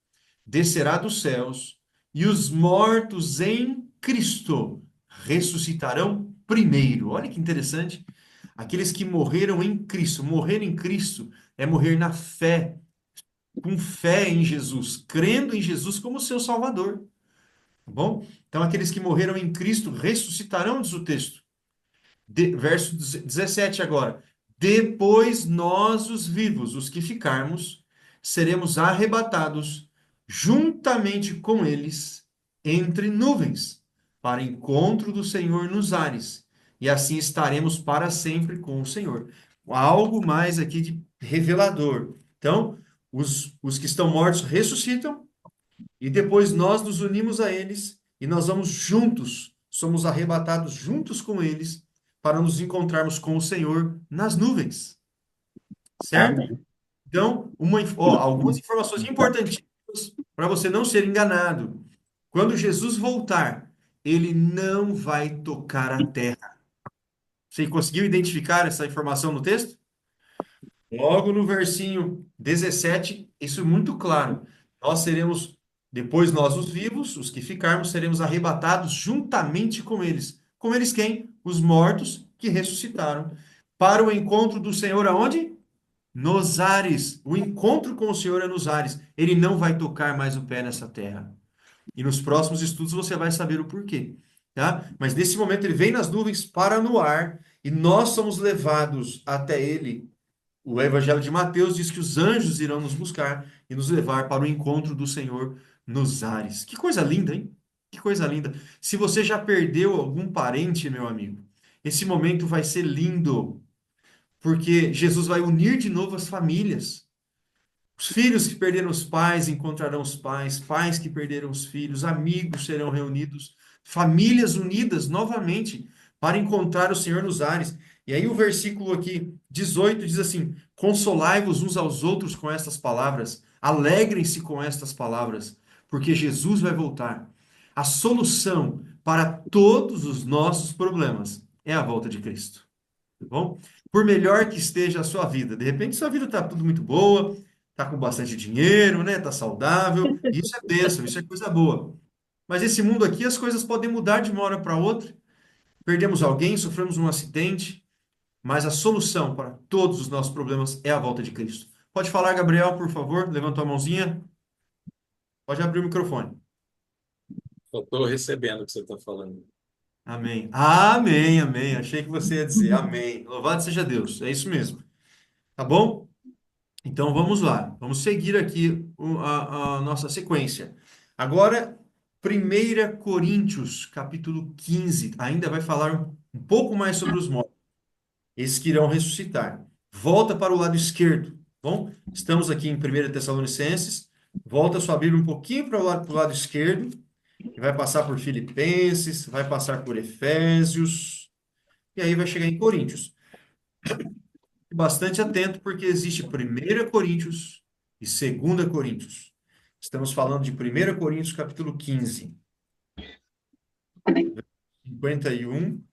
descerá dos céus, e os mortos em Cristo ressuscitarão primeiro. Olha que interessante. Aqueles que morreram em Cristo. Morrer em Cristo é morrer na fé, com fé em Jesus, crendo em Jesus como seu Salvador. Tá bom? Então, aqueles que morreram em Cristo ressuscitarão, diz o texto. Verso 17 agora. Depois nós, os vivos, os que ficarmos, seremos arrebatados juntamente com eles entre nuvens, para encontro do Senhor nos ares. E assim estaremos para sempre com o Senhor. Algo mais aqui de revelador. Então, os que estão mortos ressuscitam, e depois nós nos unimos a eles e nós vamos juntos, somos arrebatados juntos com eles para nos encontrarmos com o Senhor nas nuvens. Certo? Amém. Então, algumas informações importantíssimas para você não ser enganado. Quando Jesus voltar, ele não vai tocar a terra. Você conseguiu identificar essa informação no texto? Logo no versinho 17, isso é muito claro. Nós seremos, depois nós os vivos, os que ficarmos, seremos arrebatados juntamente com eles. Com eles quem? Os mortos que ressuscitaram. Para o encontro do Senhor aonde? Nos ares. O encontro com o Senhor é nos ares. Ele não vai tocar mais o pé nessa terra. E nos próximos estudos você vai saber o porquê, tá? Mas nesse momento ele vem nas nuvens para no ar e nós somos levados até ele. O Evangelho de Mateus diz que os anjos irão nos buscar e nos levar para o encontro do Senhor nos ares. Que coisa linda, hein? Que coisa linda. Se você já perdeu algum parente, meu amigo, esse momento vai ser lindo, porque Jesus vai unir de novo as famílias. Os filhos que perderam os pais encontrarão os pais, pais que perderam os filhos, amigos serão reunidos, famílias unidas novamente para encontrar o Senhor nos ares. E aí o versículo aqui 18 diz assim: Consolai-vos uns aos outros com estas palavras, alegrem-se com estas palavras, porque Jesus vai voltar. A solução para todos os nossos problemas é a volta de Cristo. Tá bom? Por melhor que esteja a sua vida, de repente sua vida está tudo muito boa, está com bastante dinheiro, né? Está saudável, isso é bênção, isso é coisa boa. Mas esse mundo aqui, as coisas podem mudar de uma hora para outra. Perdemos alguém, sofremos um acidente, mas a solução para todos os nossos problemas é a volta de Cristo. Pode falar, Gabriel, por favor? Levantou a mãozinha. Pode abrir o microfone. Eu estou recebendo o que você está falando. Amém. Amém, amém. Achei que você ia dizer amém. Louvado seja Deus. É isso mesmo. Tá bom? Então vamos lá. Vamos seguir aqui a nossa sequência. Agora, 1 capítulo 15. Ainda vai falar um pouco mais sobre os mortos. Esses que irão ressuscitar. Volta para o lado esquerdo. Bom, estamos aqui em 1 Tessalonicenses. Volta sua Bíblia um pouquinho para o lado esquerdo. E vai passar por Filipenses, vai passar por Efésios, e aí vai chegar em Coríntios. E bastante atento, porque existe 1 Coríntios e 2 Coríntios. Estamos falando de 1 Coríntios, capítulo 15, 51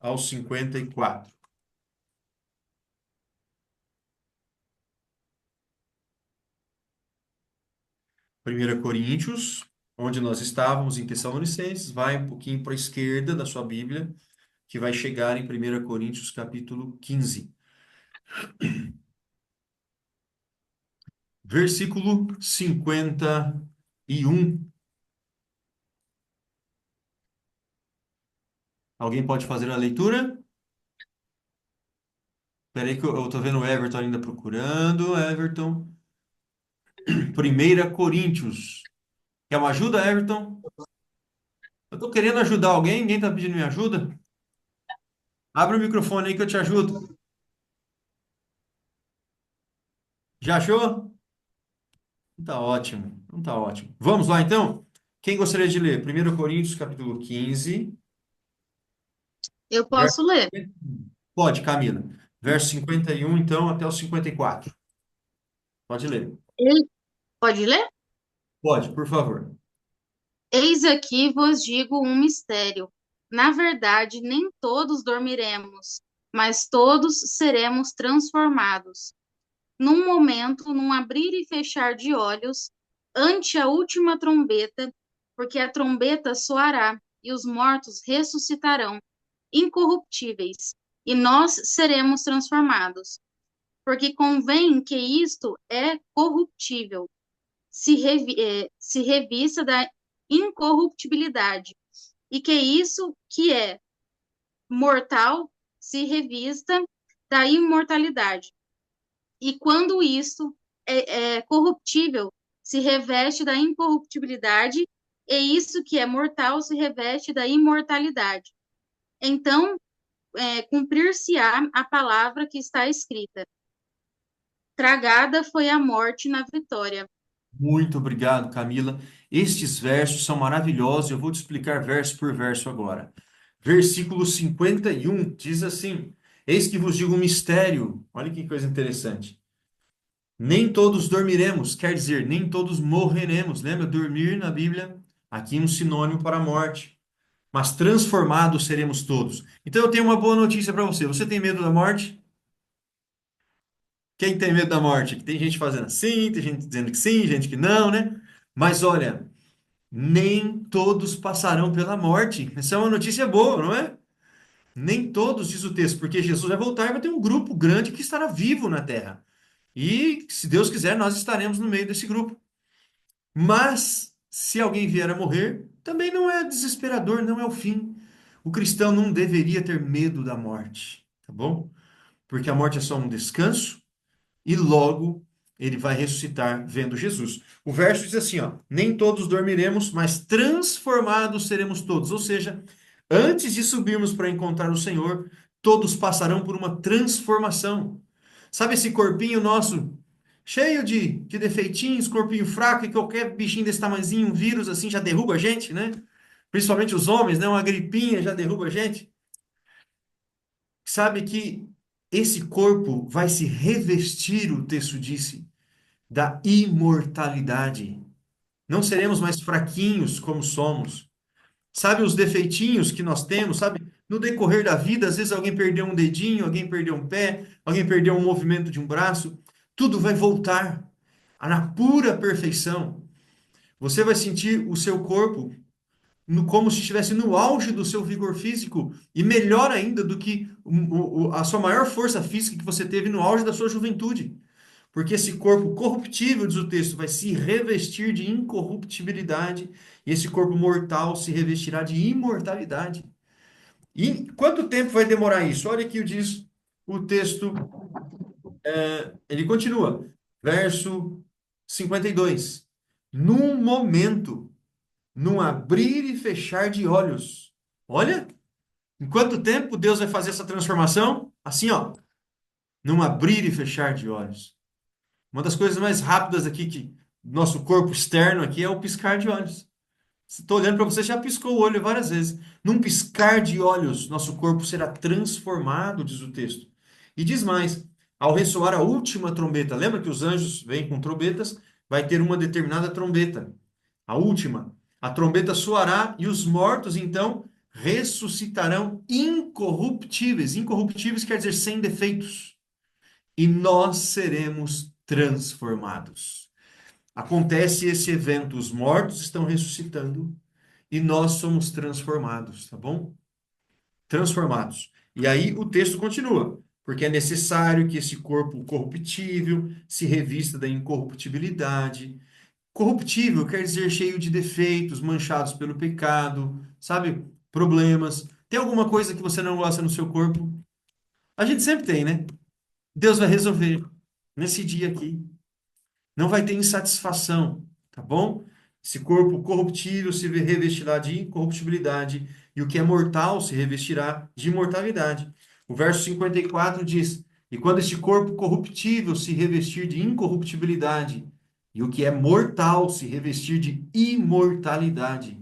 ao 54. 1 Coríntios, onde nós estávamos em Tessalonicenses, vai um pouquinho para a esquerda da sua Bíblia, que vai chegar em 1 Coríntios, capítulo 15. Versículo 51. Alguém pode fazer a leitura? Espera aí que eu estou vendo o Everton ainda procurando. Everton. 1 Coríntios. Quer uma ajuda, Everton? Eu estou querendo ajudar alguém, ninguém está pedindo minha ajuda? Abre o microfone aí que eu te ajudo. Já achou? Não tá ótimo, não tá ótimo. Vamos lá, então? Quem gostaria de ler? 1 Coríntios, capítulo 15. Eu Verso... posso ler. Pode, Camila. Verso 51, então, até o 54. Pode ler. Pode ler? Pode, por favor. Eis aqui vos digo um mistério. Na verdade, nem todos dormiremos, mas todos seremos transformados. Num momento, num abrir e fechar de olhos, ante a última trombeta, porque a trombeta soará e os mortos ressuscitarão, incorruptíveis, e nós seremos transformados. Porque convém que isto é corruptível, se revista da incorruptibilidade, e que isso que é mortal se revista da imortalidade. E quando isto é corruptível, se reveste da incorruptibilidade, e isso que é mortal se reveste da imortalidade. Então, cumprir-se-á a palavra que está escrita. Tragada foi a morte na vitória. Muito obrigado, Camila. Estes versos são maravilhosos. Eu vou te explicar verso por verso agora. Versículo 51 diz assim: Eis que vos digo um mistério. Olha que coisa interessante. Nem todos dormiremos, quer dizer, nem todos morreremos. Lembra? Dormir na Bíblia, aqui um sinônimo para a morte. Mas transformados seremos todos. Então eu tenho uma boa notícia para você. Você tem medo da morte? Quem tem medo da morte? Que tem gente fazendo assim, tem gente dizendo que sim, gente que não, né? Mas olha, nem todos passarão pela morte. Essa é uma notícia boa, não é? Nem todos, diz o texto, porque Jesus vai voltar e vai ter um grupo grande que estará vivo na terra. E, se Deus quiser, nós estaremos no meio desse grupo. Mas, se alguém vier a morrer, também não é desesperador, não é o fim. O cristão não deveria ter medo da morte, tá bom? Porque a morte é só um descanso e logo ele vai ressuscitar vendo Jesus. O verso diz assim, ó: nem todos dormiremos, mas transformados seremos todos. Ou seja, antes de subirmos para encontrar o Senhor, todos passarão por uma transformação. Sabe esse corpinho nosso, cheio de defeitinhos, corpinho fraco, e qualquer bichinho desse tamanhozinho, um vírus assim, já derruba a gente, né? Principalmente os homens, né? Uma gripinha já derruba a gente. Sabe que esse corpo vai se revestir, o texto disse, da imortalidade. Não seremos mais fraquinhos como somos. Sabe os defeitinhos que nós temos, sabe? No decorrer da vida, às vezes alguém perdeu um dedinho, alguém perdeu um pé, alguém perdeu um movimento de um braço. Tudo vai voltar na pura perfeição. Você vai sentir o seu corpo como se estivesse no auge do seu vigor físico e melhor ainda do que a sua maior força física que você teve no auge da sua juventude. Porque esse corpo corruptível, diz o texto, vai se revestir de incorruptibilidade e esse corpo mortal se revestirá de imortalidade. E quanto tempo vai demorar isso? Olha aqui diz o texto, ele continua, verso 52. Num momento, num abrir e fechar de olhos. Olha, em quanto tempo Deus vai fazer essa transformação? Assim, ó, num abrir e fechar de olhos. Uma das coisas mais rápidas aqui que nosso corpo externo aqui é o piscar de olhos. Estou olhando para você, já piscou o olho várias vezes. Num piscar de olhos, nosso corpo será transformado, diz o texto. E diz mais, ao ressoar a última trombeta, lembra que os anjos vêm com trombetas, vai ter uma determinada trombeta. A última. A trombeta soará e os mortos, então, ressuscitarão incorruptíveis. Incorruptíveis quer dizer sem defeitos. E nós seremos transformados. Acontece esse evento, os mortos estão ressuscitando e nós somos transformados, tá bom? Transformados. E aí o texto continua, porque é necessário que esse corpo corruptível se revista da incorruptibilidade. Corruptível quer dizer cheio de defeitos, manchados pelo pecado, sabe? Problemas. Tem alguma coisa que você não gosta no seu corpo? A gente sempre tem, né? Deus vai resolver nesse dia aqui. Não vai ter insatisfação, tá bom? Esse corpo corruptível se revestirá de incorruptibilidade, e o que é mortal se revestirá de imortalidade. O verso 54 diz: E quando este corpo corruptível se revestir de incorruptibilidade, e o que é mortal se revestir de imortalidade,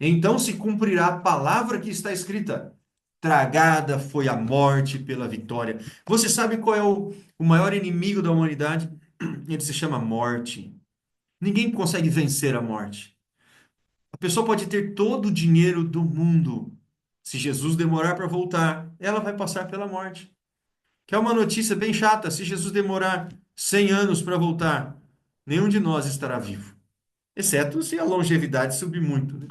então se cumprirá a palavra que está escrita: Tragada foi a morte pela vitória. Você sabe qual é o maior inimigo da humanidade? Ele se chama morte. Ninguém consegue vencer a morte. A pessoa pode ter todo o dinheiro do mundo. Se Jesus demorar para voltar, ela vai passar pela morte. Que é uma notícia bem chata. Se Jesus demorar 100 anos para voltar, nenhum de nós estará vivo. Exceto se a longevidade subir muito, né?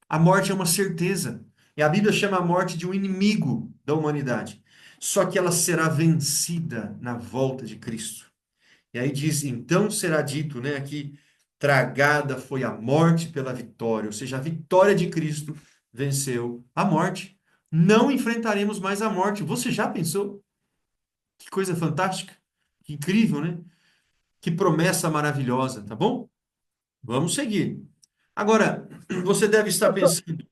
A morte é uma certeza. E a Bíblia chama a morte de um inimigo da humanidade. Só que ela será vencida na volta de Cristo. E aí diz, então será dito, né, aqui, tragada foi a morte pela vitória, ou seja, a vitória de Cristo venceu a morte. Não enfrentaremos mais a morte. Você já pensou? Que coisa fantástica, que incrível, né? Que promessa maravilhosa, tá bom? Vamos seguir. Agora, você deve estar pensando,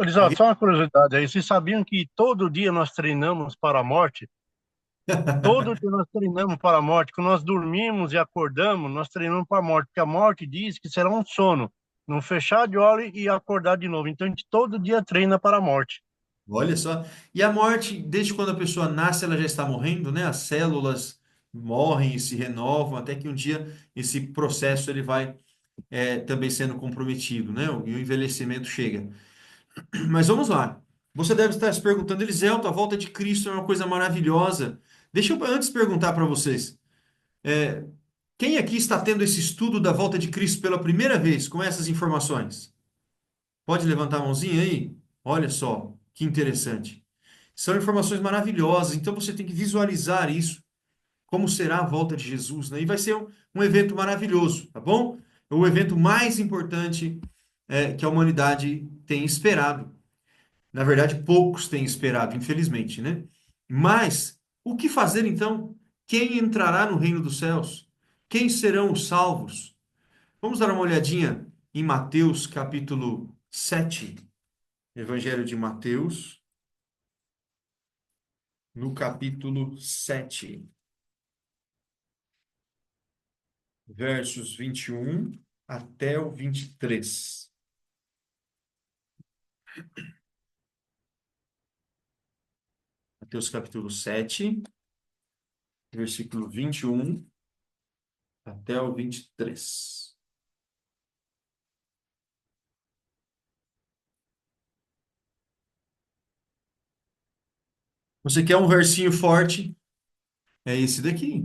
Elisão, alguém... só uma curiosidade aí. Vocês sabiam que todo dia nós treinamos para a morte? Todo dia nós treinamos para a morte. Quando nós dormimos e acordamos, nós treinamos para a morte. Porque a morte diz que será um sono. Não fechar de olho e acordar de novo. Então a gente todo dia treina para a morte. Olha só. E a morte, desde quando a pessoa nasce, ela já está morrendo, né? As células morrem e se renovam, até que um dia esse processo ele vai também sendo comprometido, né? E o envelhecimento chega. Mas vamos lá. Você deve estar se perguntando, Eliselto, a volta de Cristo é uma coisa maravilhosa. Deixa eu antes perguntar para vocês. é, Quem aqui está tendo esse estudo da volta de Cristo pela primeira vez com essas informações? Pode levantar a mãozinha aí? Olha só, que interessante. São informações maravilhosas, então você tem que visualizar isso, como será a volta de Jesus, né? E vai ser um evento maravilhoso, tá bom? É o evento mais importante que a humanidade tem esperado. Na verdade, poucos têm esperado, infelizmente, né? Mas o que fazer então? Quem entrará no reino dos céus? Quem serão os salvos? Vamos dar uma olhadinha em Mateus capítulo 7, Evangelho de Mateus, no capítulo 7, versos 21 até o 23. Mateus capítulo 7, versículo 21 até o 23. Você quer um versinho forte? É esse daqui.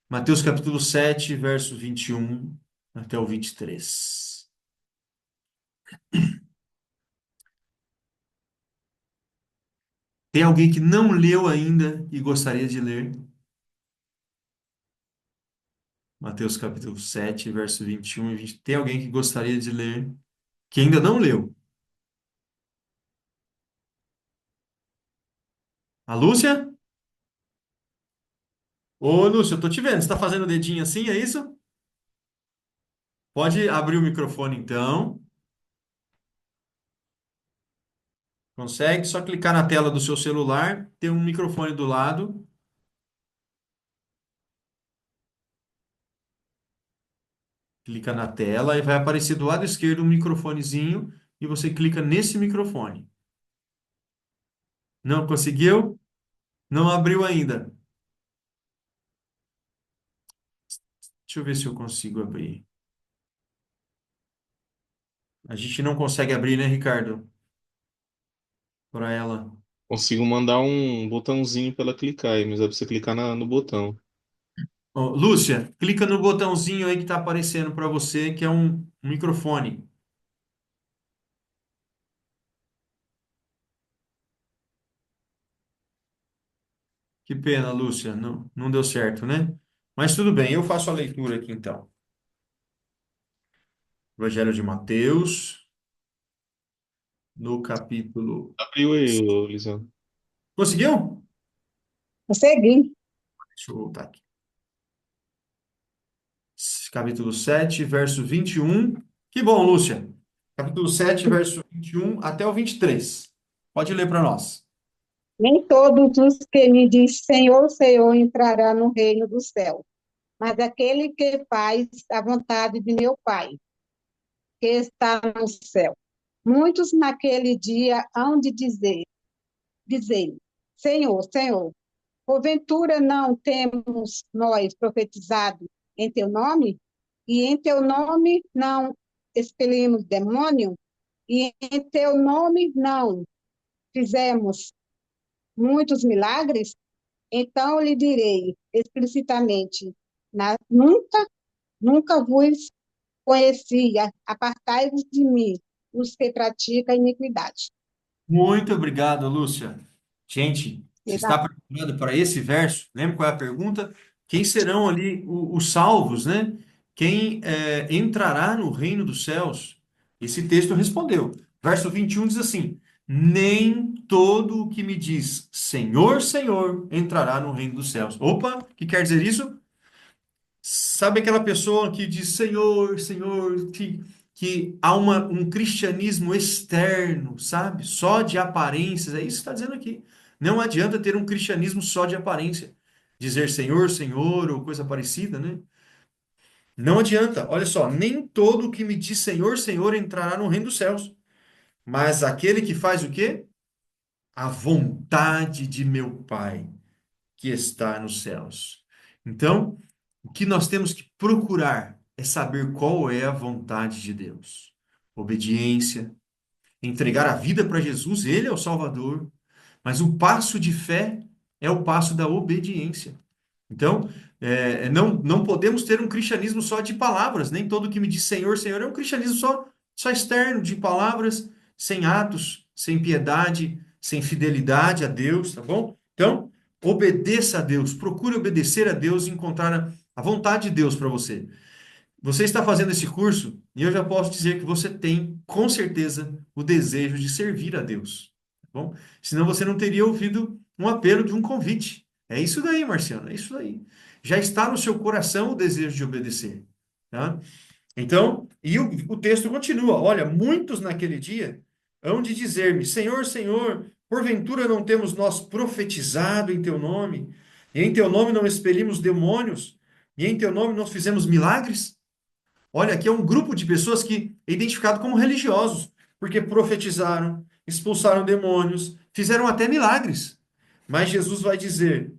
Mateus capítulo 7, verso 21 até o 23. Tem alguém que não leu ainda e gostaria de ler? Mateus capítulo 7, verso 21 e 20. Tem alguém que gostaria de ler que ainda não leu? A Lúcia? Ô, Lúcia, eu tô te vendo. Você tá fazendo o dedinho assim, é isso? Pode abrir o microfone então. Consegue? Só clicar na tela do seu celular, tem um microfone do lado. Clica na tela e vai aparecer do lado esquerdo um microfonezinho e você clica nesse microfone. Não conseguiu? Não abriu ainda. Deixa eu ver se eu consigo abrir. A gente não consegue abrir, né, Ricardo? Para ela. Consigo mandar um botãozinho para ela clicar aí, mas é pra você clicar no botão. Ó, Lúcia, clica no botãozinho aí que está aparecendo para você, que é um microfone. Que pena, Lúcia, não deu certo, né? Mas tudo bem, eu faço a leitura aqui então. Evangelho de Mateus, no capítulo. Abriu aí, ô, Lisandro. Conseguiu? Consegui. Deixa eu voltar aqui. Capítulo 7, verso 21. Que bom, Lúcia. Capítulo 7, verso 21 até o 23. Pode ler para nós. Nem todos os que me diz Senhor, Senhor entrará no reino do céu, mas aquele que faz a vontade de meu Pai, que está no céu. Muitos naquele dia hão de dizer, Senhor, Senhor, porventura não temos nós profetizado em teu nome? E em teu nome não expelimos demônio? E em teu nome não fizemos muitos milagres? Então lhe direi explicitamente, nunca, nunca vos conhecia, apartai-vos de mim, os que praticam iniquidade. Muito obrigado, Lúcia. Gente, você está preparado para esse verso? Lembra qual é a pergunta? Quem serão ali os salvos, né? Quem entrará no reino dos céus? Esse texto respondeu. Verso 21 diz assim: Nem todo o que me diz Senhor, Senhor entrará no reino dos céus. Opa, o que quer dizer isso? Sabe aquela pessoa que diz Senhor, Senhor, que há um cristianismo externo, sabe? Só de aparências, é isso que está dizendo aqui. Não adianta ter um cristianismo só de aparência. Dizer Senhor, Senhor, ou coisa parecida, né? Não adianta. Olha só, nem todo o que me diz Senhor, Senhor entrará no reino dos céus, mas aquele que faz o quê? A vontade de meu Pai que está nos céus. Então, o que nós temos que procurar é saber qual é a vontade de Deus. Obediência, entregar a vida para Jesus, ele é o Salvador, mas o passo de fé é o passo da obediência. Então, não podemos ter um cristianismo só de palavras, nem todo que me diz Senhor, Senhor é um cristianismo só externo, de palavras, sem atos, sem piedade, sem fidelidade a Deus, tá bom? Então, obedeça a Deus, procure obedecer a Deus e encontrar a vontade de Deus para você. Você está fazendo esse curso e eu já posso dizer que você tem, com certeza, o desejo de servir a Deus, tá bom? Senão você não teria ouvido um apelo de um convite. É isso daí, Marciano, é isso daí. Já está no seu coração o desejo de obedecer, tá? Então, e o texto continua. Olha, muitos naquele dia hão de dizer-me, Senhor, Senhor, porventura não temos nós profetizado em teu nome? E em teu nome não expelimos demônios? E em teu nome nós fizemos milagres? Olha, aqui é um grupo de pessoas que é identificado como religiosos, porque profetizaram, expulsaram demônios, fizeram até milagres. Mas Jesus vai dizer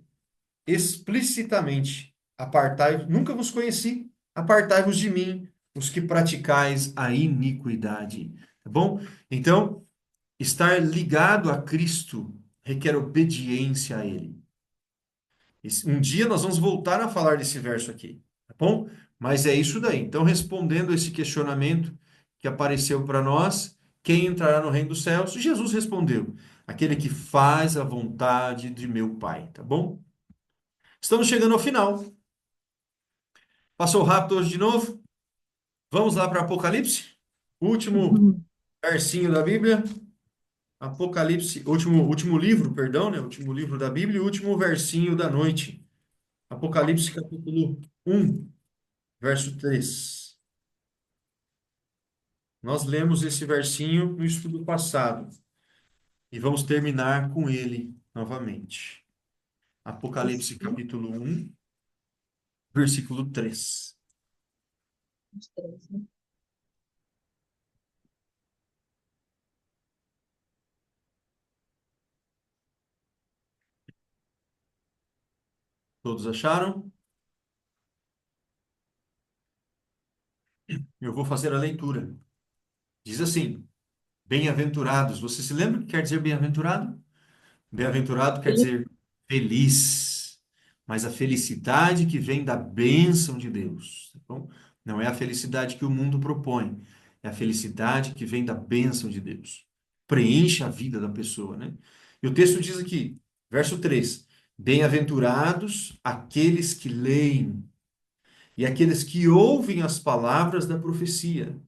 explicitamente: apartai, nunca vos conheci, apartai-vos de mim, os que praticais a iniquidade. Tá bom? Então, estar ligado a Cristo requer obediência a Ele. Um dia nós vamos voltar a falar desse verso aqui, tá bom? Mas é isso daí. Então, respondendo esse questionamento que apareceu para nós, quem entrará no reino dos céus? Jesus respondeu: aquele que faz a vontade de meu Pai, tá bom? Estamos chegando ao final. Passou rápido hoje de novo? Vamos lá para Apocalipse? Último Uhum. versinho da Bíblia. Apocalipse, último livro, perdão, né? Último livro da Bíblia e último versinho da noite. Apocalipse capítulo 1, verso 3. Nós lemos esse versinho no estudo passado e vamos terminar com ele novamente. Apocalipse capítulo 1, versículo 3. Os três, né? Todos acharam? Eu vou fazer a leitura. Diz assim: bem-aventurados. Você se lembra o que quer dizer bem-aventurado? Bem-aventurado quer Ele dizer feliz, mas a felicidade que vem da bênção de Deus, tá bom? Não é a felicidade que o mundo propõe, é a felicidade que vem da bênção de Deus. Preenche a vida da pessoa, né? E o texto diz aqui, verso 3: bem-aventurados aqueles que leem e aqueles que ouvem as palavras da profecia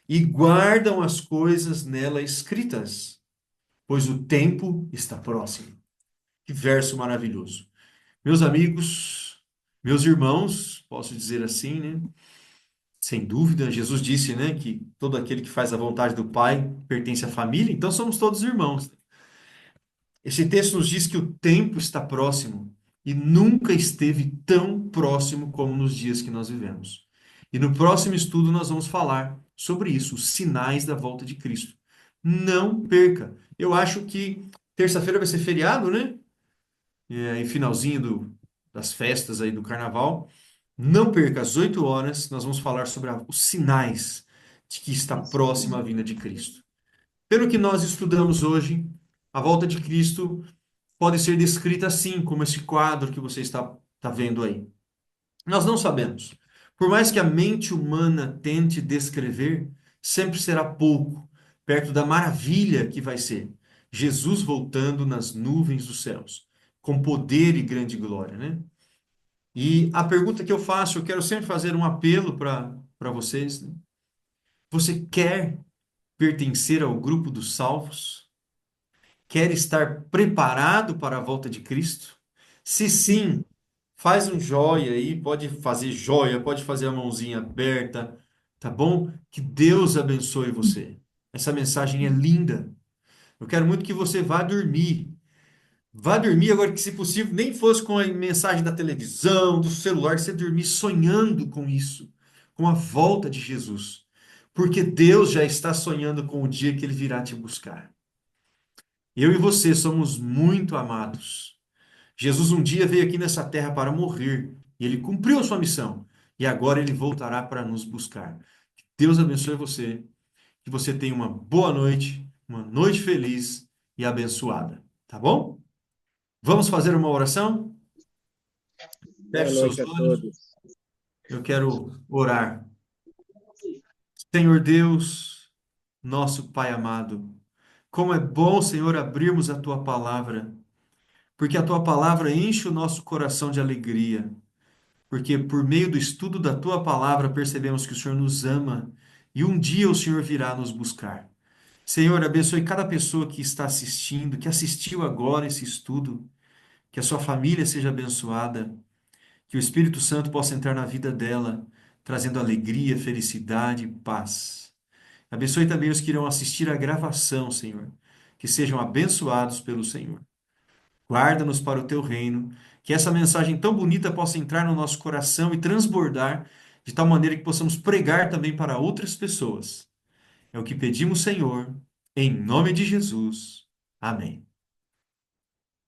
e guardam as coisas nela escritas, pois o tempo está próximo. Que verso maravilhoso. Meus amigos, meus irmãos, posso dizer assim, né? Sem dúvida, Jesus disse, né, que todo aquele que faz a vontade do Pai pertence à família, então somos todos irmãos. Esse texto nos diz que o tempo está próximo e nunca esteve tão próximo como nos dias que nós vivemos. E no próximo estudo nós vamos falar sobre isso, os sinais da volta de Cristo. Não perca. Eu acho que terça-feira vai ser feriado, né? E finalzinho das festas aí do carnaval. Não perca, às 8 horas, nós vamos falar sobre os sinais de que está próxima a vinda de Cristo. Pelo que nós estudamos hoje, a volta de Cristo pode ser descrita assim, como esse quadro que você está vendo aí. Nós não sabemos. Por mais que a mente humana tente descrever, sempre será pouco, perto da maravilha que vai ser Jesus voltando nas nuvens dos céus, com poder e grande glória, né? E a pergunta que eu faço, eu quero sempre fazer um apelo para vocês, né? Você quer pertencer ao grupo dos salvos? Quer estar preparado para a volta de Cristo? Se sim, faz um joia aí, pode fazer joia, pode fazer a mãozinha aberta, tá bom? Que Deus abençoe você. Essa mensagem é linda. Eu quero muito que você vá dormir. Vá dormir agora que, se possível, nem fosse com a mensagem da televisão, do celular, você dormir sonhando com isso, com a volta de Jesus. Porque Deus já está sonhando com o dia que ele virá te buscar. Eu e você somos muito amados. Jesus um dia veio aqui nessa terra para morrer e ele cumpriu a sua missão. E agora ele voltará para nos buscar. Que Deus abençoe você, que você tenha uma noite feliz e abençoada, tá bom? Vamos fazer uma oração? Boa Feche seus noite a olhos. todos. Eu quero orar. Senhor Deus, nosso Pai amado, como é bom, Senhor, abrirmos a tua palavra, porque a tua palavra enche o nosso coração de alegria, porque por meio do estudo da tua palavra percebemos que o Senhor nos ama e um dia o Senhor virá nos buscar. Senhor, abençoe cada pessoa que está assistindo, que assistiu agora esse estudo, que a sua família seja abençoada, que o Espírito Santo possa entrar na vida dela, trazendo alegria, felicidade e paz. Abençoe também os que irão assistir a gravação, Senhor, que sejam abençoados pelo Senhor. Guarda-nos para o teu reino, que essa mensagem tão bonita possa entrar no nosso coração e transbordar, de tal maneira que possamos pregar também para outras pessoas. É o que pedimos, Senhor, em nome de Jesus. Amém.